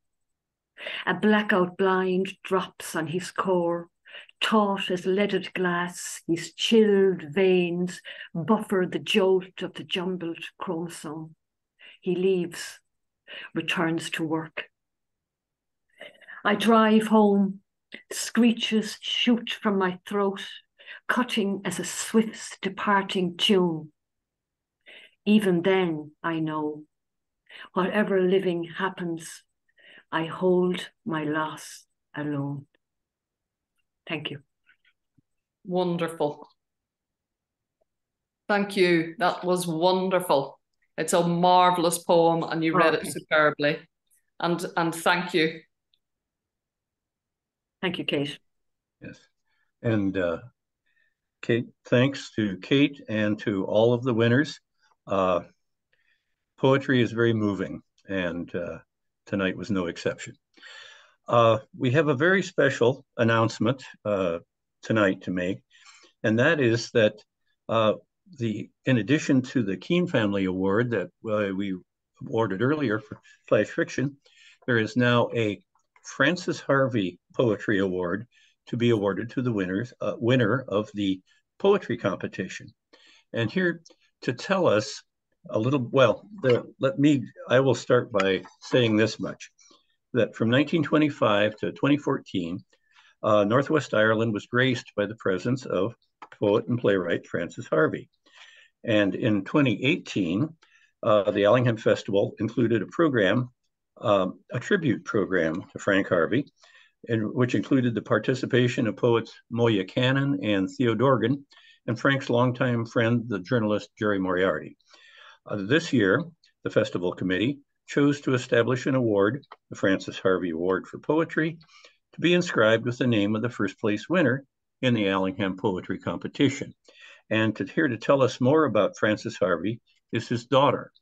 A blackout blind drops on his core, taut as leaded glass, his chilled veins buffer the jolt of the jumbled chromosome. He leaves, returns to work. I drive home, screeches shoot from my throat, cutting as a swift's departing tune. Even then, I know, whatever living happens, I hold my loss alone. Thank you. Wonderful. Thank you. That was wonderful. It's a marvellous poem and you read it superbly. And thank you. Thank you, Kate. Yes. And Kate, thanks to Kate and to all of the winners. Poetry is very moving, and tonight was no exception. We have a very special announcement tonight to make, and that is that in addition to the Keene Family Award that we awarded earlier for flash fiction, there is now a Frances Harvey Poetry Award to be awarded to the winner of the poetry competition. And here to tell us a little, I will start by saying this much, that from 1925 to 2014, Northwest Ireland was graced by the presence of poet and playwright Frances Harvey. And in 2018, the Allingham Festival included a program, a tribute program to Frank Harvey, which included the participation of poets Moya Cannon and Theo Dorgan, and Frank's longtime friend, the journalist Jerry Moriarty. This year, the festival committee chose to establish an award, the Frances Harvey Award for Poetry, to be inscribed with the name of the first place winner in the Allingham Poetry Competition. And here to tell us more about Frances Harvey is his daughter,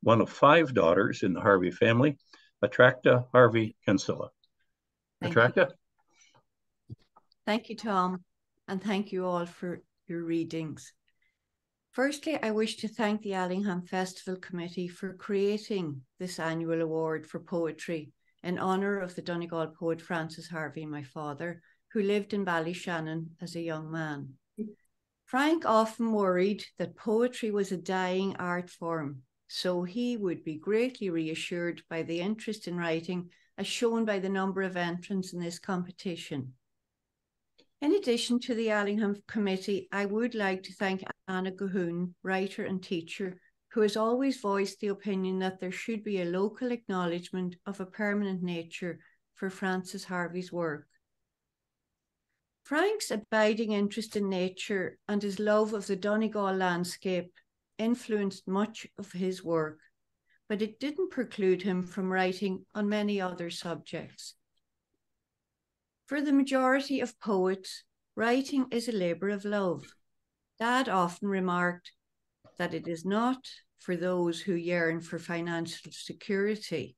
one of 5 daughters in the Harvey family, Attracta Harvey Kinsella. Attracta? Thank you, Tom, and thank you all for your readings. Firstly, I wish to thank the Allingham Festival Committee for creating this annual award for poetry in honour of the Donegal poet Frances Harvey, my father, who lived in Ballyshannon as a young man. Frank often worried that poetry was a dying art form, so he would be greatly reassured by the interest in writing as shown by the number of entrants in this competition. In addition to the Allingham Committee, I would like to thank Anna Gahoon, writer and teacher, who has always voiced the opinion that there should be a local acknowledgement of a permanent nature for Frances Harvey's work. Frank's abiding interest in nature and his love of the Donegal landscape influenced much of his work, but it didn't preclude him from writing on many other subjects. For the majority of poets, writing is a labour of love. Dad often remarked that it is not for those who yearn for financial security.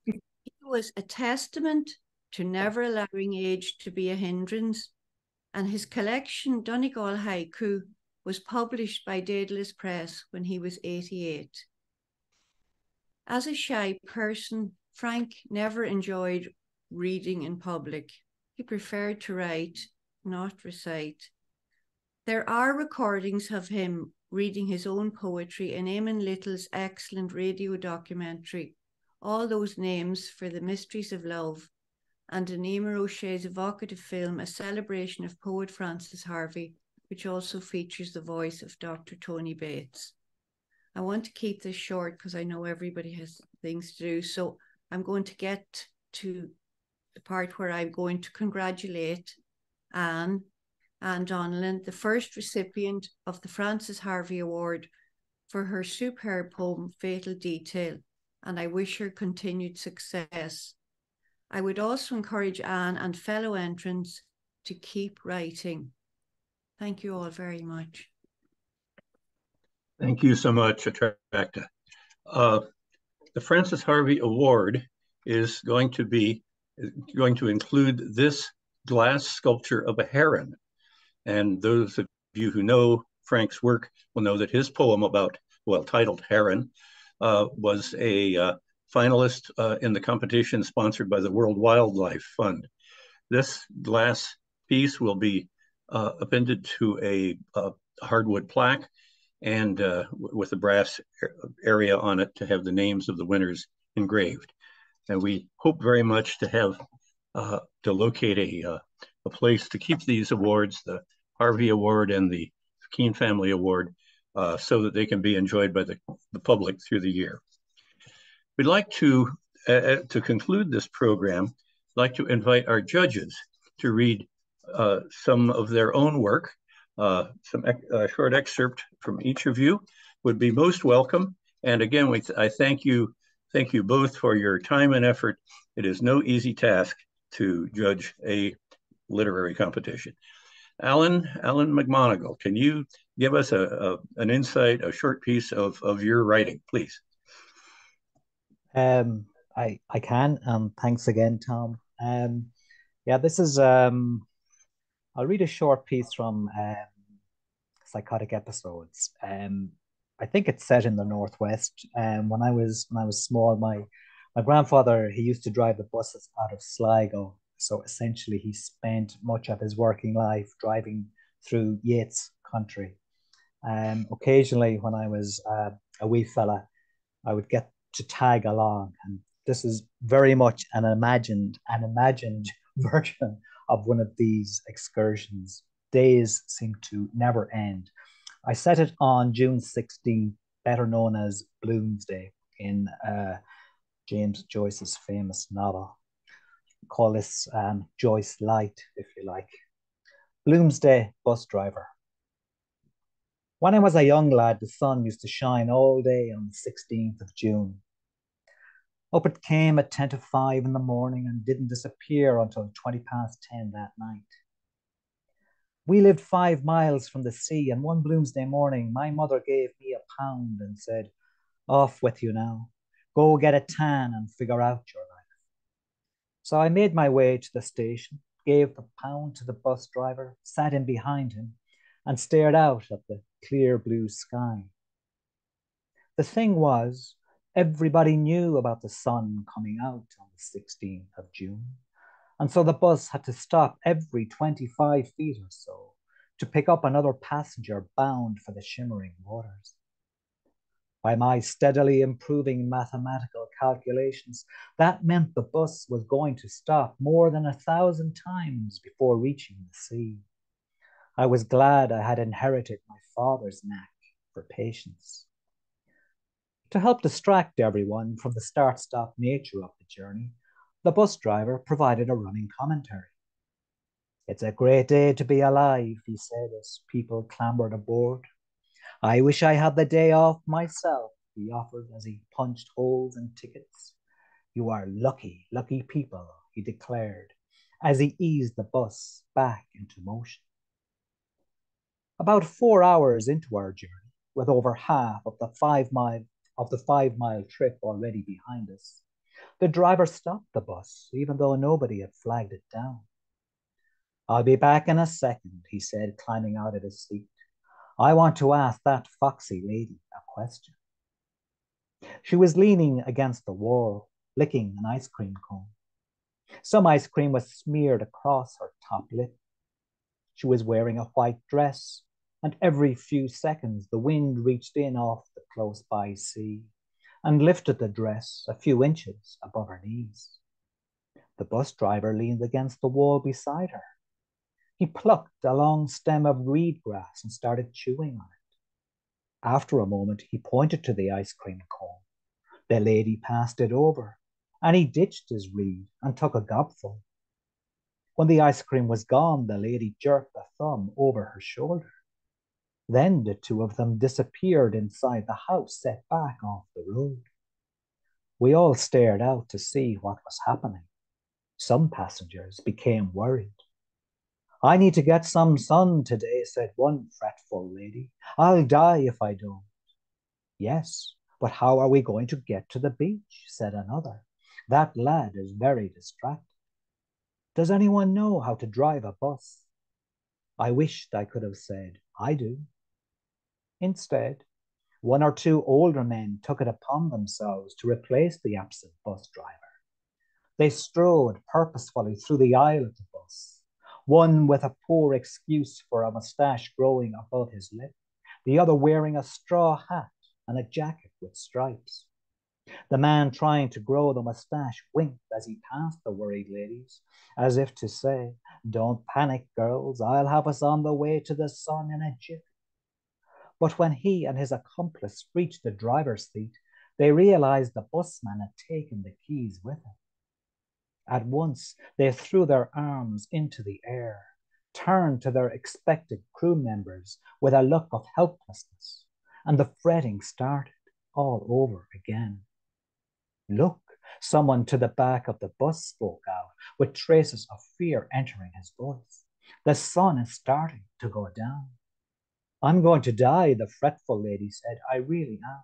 He was a testament to never allowing age to be a hindrance, and his collection, Donegal Haiku, was published by Daedalus Press when he was 88. As a shy person, Frank never enjoyed reading in public. He preferred to write, not recite. There are recordings of him reading his own poetry in Eamon Little's excellent radio documentary, All Those Names for the Mysteries of Love, and in Eamon O'Shea's evocative film, A Celebration of Poet Frances Harvey, which also features the voice of Dr. Tony Bates. I want to keep this short because I know everybody has things to do, so I'm going to get to the part where I'm going to congratulate Anne Donnellan, the first recipient of the Frances Harvey Award, for her superb poem, Fatal Detail, and I wish her continued success. I would also encourage Anne and fellow entrants to keep writing. Thank you all very much. Thank you so much, Attracta. The Frances Harvey Award is going to include this glass sculpture of a heron. And those of you who know Frank's work will know that his poem titled Heron, was a finalist in the competition sponsored by the World Wildlife Fund. This glass piece will be appended to a hardwood plaque and with a brass area on it to have the names of the winners engraved. And we hope very much to have to locate a place to keep these awards, the Harvey Award and the Keene Family Award, so that they can be enjoyed by the public through the year. We'd like to conclude this program, like to invite our judges to read some of their own work. Some short excerpt from each of you would be most welcome. And again, I thank you both for your time and effort. It is no easy task to judge a literary competition. Alan McMonigal, can you give us an insight, a short piece of your writing, please? I can, and thanks again, Tom. Yeah, this is I'll read a short piece from Psychotic Episodes. I think it's set in the Northwest. When I was small, my grandfather, he used to drive the buses out of Sligo. So essentially, he spent much of his working life driving through Yates country. Occasionally, when I was a wee fella, I would get to tag along, and this is very much an imagined version of one of these excursions. Days seem to never end. I set it on June 16th, better known as Bloomsday, in James Joyce's famous novel. Call this Joyce Light, if you like. Bloomsday bus driver. When I was a young lad, the sun used to shine all day on the 16th of June. Up it came at 10 to 5 in the morning and didn't disappear until 20 past 10 that night. We lived 5 miles from the sea, and one Bloomsday morning, my mother gave me £1 and said, "Off with you now. Go get a tan and figure out your life." So I made my way to the station, gave the £1 to the bus driver, sat in behind him, and stared out at the clear blue sky. The thing was, everybody knew about the sun coming out on the 16th of June. And so the bus had to stop every 25 feet or so to pick up another passenger bound for the shimmering waters. By my steadily improving mathematical calculations, that meant the bus was going to stop more than 1,000 times before reaching the sea. I was glad I had inherited my father's knack for patience. To help distract everyone from the start-stop nature of the journey, the bus driver provided a running commentary. "It's a great day to be alive," he said as people clambered aboard. "I wish I had the day off myself," he offered as he punched holes in tickets. "You are lucky, lucky people," he declared as he eased the bus back into motion. About 4 hours into our journey, with over half of the 5-mile trip already behind us, the driver stopped the bus, even though nobody had flagged it down. "I'll be back in a second," he said, climbing out of his seat. "I want to ask that foxy lady a question." She was leaning against the wall, licking an ice cream cone. Some ice cream was smeared across her top lip. She was wearing a white dress, and every few seconds the wind reached in off the close-by sea and lifted the dress a few inches above her knees. The bus driver leaned against the wall beside her. He plucked a long stem of reed grass and started chewing on it. After a moment, he pointed to the ice cream cone. The lady passed it over, and he ditched his reed and took a gobful. When the ice cream was gone, the lady jerked a thumb over her shoulder. Then the two of them disappeared inside the house set back off the road. We all stared out to see what was happening. Some passengers became worried. "I need to get some sun today," said one fretful lady. "I'll die if I don't." "Yes, but how are we going to get to the beach?" said another. "That lad is very distracted." "Does anyone know how to drive a bus?" I wished I could have said, "I do." Instead, one or two older men took it upon themselves to replace the absent bus driver. They strode purposefully through the aisle of the bus, one with a poor excuse for a moustache growing above his lip, the other wearing a straw hat and a jacket with stripes. The man trying to grow the moustache winked as he passed the worried ladies, as if to say, "Don't panic, girls, I'll have us on the way to the sun in a jiffy." But when he and his accomplice reached the driver's seat, they realized the busman had taken the keys with him. At once, they threw their arms into the air, turned to their expected crew members with a look of helplessness, and the fretting started all over again. "Look," someone to the back of the bus spoke out, with traces of fear entering his voice. The sun is starting to go down. I'm going to die, the fretful lady said. I really am.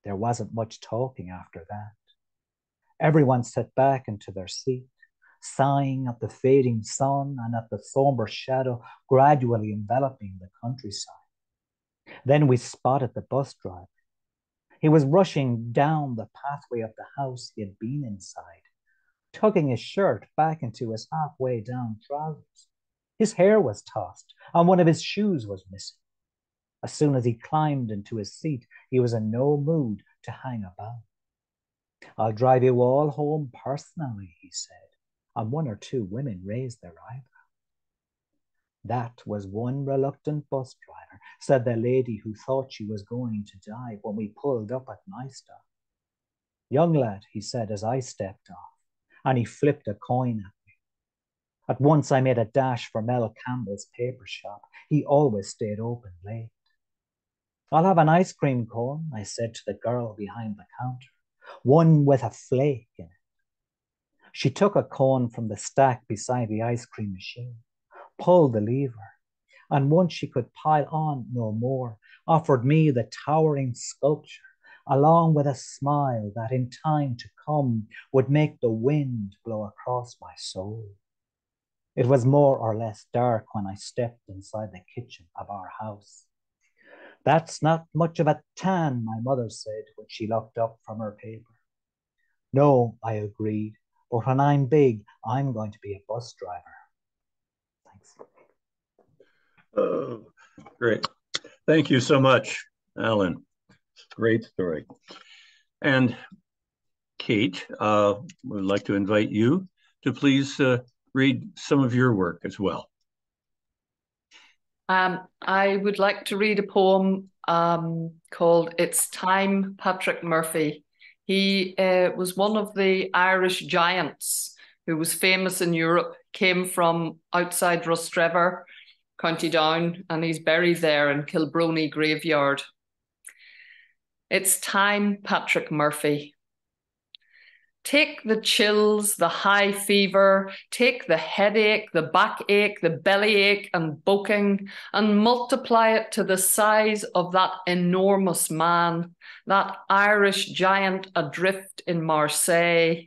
There wasn't much talking after that. Everyone sat back into their seat, sighing at the fading sun and at the somber shadow gradually enveloping the countryside. Then we spotted the bus driver. He was rushing down the pathway of the house he had been inside, tugging his shirt back into his halfway down trousers. His hair was tossed, and one of his shoes was missing. As soon as he climbed into his seat, he was in no mood to hang about. I'll drive you all home personally, he said, and one or two women raised their eyebrows. That was one reluctant bus driver, said the lady who thought she was going to die when we pulled up at my stop. Young lad, he said as I stepped off, and he flipped a coin at me. At once I made a dash for Mel Campbell's paper shop. He always stayed open late. I'll have an ice cream cone, I said to the girl behind the counter, one with a flake in it. She took a cone from the stack beside the ice cream machine, pulled the lever, and once she could pile on no more, offered me the towering sculpture, along with a smile that in time to come would make the wind blow across my soul. It was more or less dark when I stepped inside the kitchen of our house. That's not much of a tan, my mother said when she looked up from her paper. No, I agreed, but when I'm big, I'm going to be a bus driver. Thanks. Oh, great. Thank you so much, Alan. Great story. And Kate, would like to invite you to please read some of your work as well. I would like to read a poem called It's Time, Patrick Murphy. He was one of the Irish giants who was famous in Europe, came from outside Rostrevor, County Down, and he's buried there in Kilbrony Graveyard. It's time, Patrick Murphy. Take the chills, the high fever, take the headache, the backache, the bellyache and boking, and multiply it to the size of that enormous man, that Irish giant adrift in Marseille.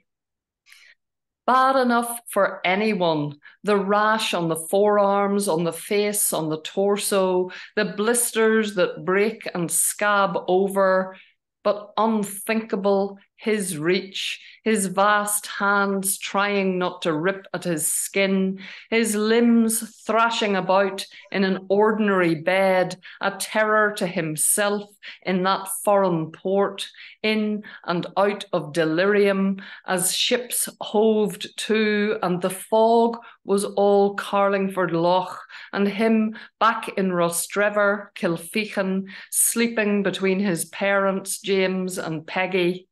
Bad enough for anyone, the rash on the forearms, on the face, on the torso, the blisters that break and scab over, but unthinkable, his reach, his vast hands trying not to rip at his skin, his limbs thrashing about in an ordinary bed, a terror to himself in that foreign port, in and out of delirium as ships hoved to and the fog was all Carlingford Loch and him back in Rostrevor, Kilfeachin, sleeping between his parents, James and Peggy.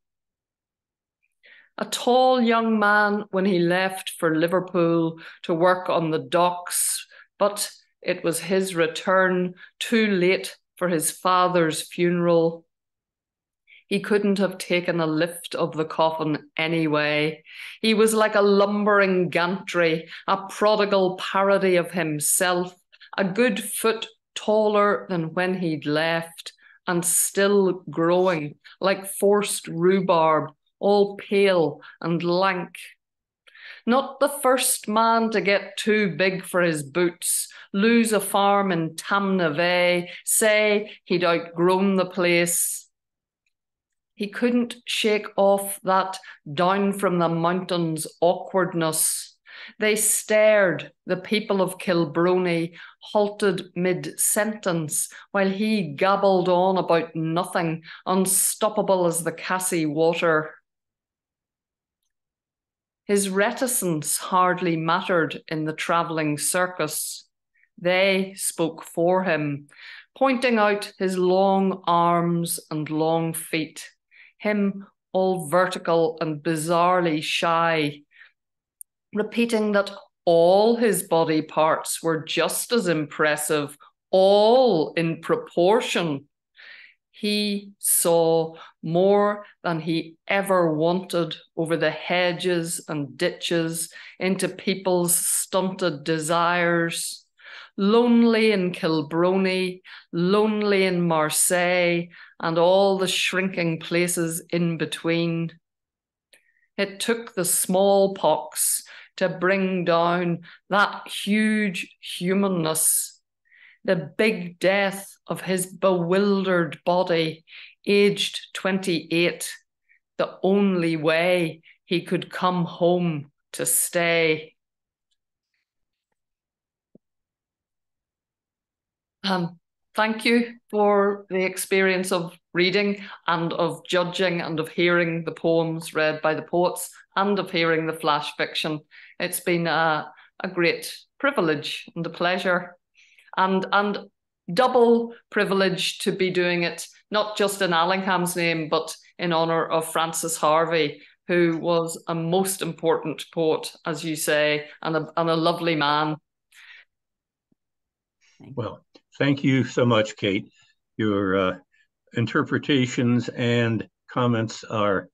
A tall young man when he left for Liverpool to work on the docks, but it was his return too late for his father's funeral. He couldn't have taken a lift of the coffin anyway. He was like a lumbering gantry, a prodigal parody of himself, a good foot taller than when he'd left, and still growing like forced rhubarb, all pale and lank. Not the first man to get too big for his boots, lose a farm in Tamnavay, say he'd outgrown the place. He couldn't shake off that down from the mountains awkwardness. They stared, the people of Kilbrony, halted mid-sentence, while he gabbled on about nothing, unstoppable as the Cassie water. His reticence hardly mattered in the travelling circus. They spoke for him, pointing out his long arms and long feet, him all vertical and bizarrely shy, repeating that all his body parts were just as impressive, all in proportion. He saw more than he ever wanted over the hedges and ditches into people's stunted desires. Lonely in Kilbrony, lonely in Marseille, and all the shrinking places in between. It took the smallpox to bring down that huge humanness, the big death of his bewildered body, aged 28, the only way he could come home to stay. Thank you for the experience of reading and of judging and of hearing the poems read by the poets and of hearing the flash fiction. It's been a great privilege and a pleasure, and double privilege to be doing it, not just in Allingham's name, but in honour of Francis Harvey, who was a most important poet, as you say, and a lovely man. Well, thank you so much, Kate. Your interpretations and comments are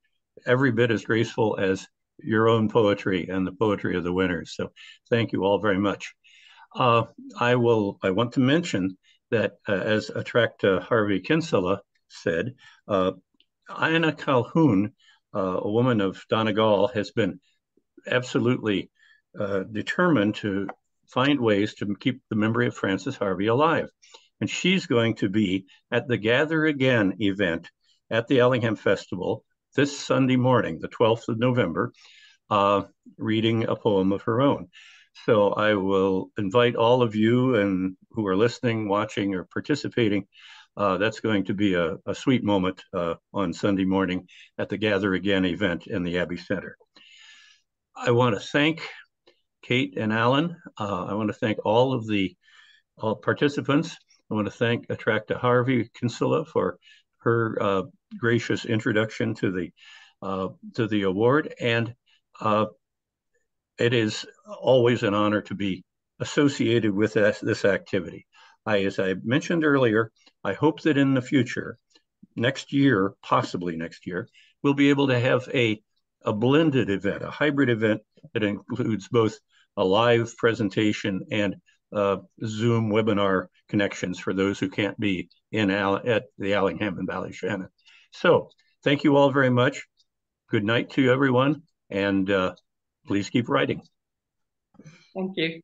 every bit as graceful as your own poetry and the poetry of the winners. So thank you all very much. I want to mention that as Attracta Harvey Kinsella said, Ina Calhoun, a woman of Donegal, has been absolutely determined to find ways to keep the memory of Francis Harvey alive. And she's going to be at the Gather Again event at the Allingham Festival this Sunday morning, the 12th of November, reading a poem of her own. So I will invite all of you and who are listening, watching, or participating. That's going to be a sweet moment on Sunday morning at the Gather Again event in the Abbey Center. I want to thank Kate and Alan. I want to thank all participants. I want to thank Attracta Harvey Kinsella for her gracious introduction to the award, and it is always an honor to be associated with this activity. As I mentioned earlier, I hope that in the future, next year, possibly next year, we'll be able to have a blended event, a hybrid event that includes both a live presentation and Zoom webinar connections for those who can't be at the Allingham and Ballyshannon. So thank you all very much. Good night to everyone, and please keep writing. Thank you.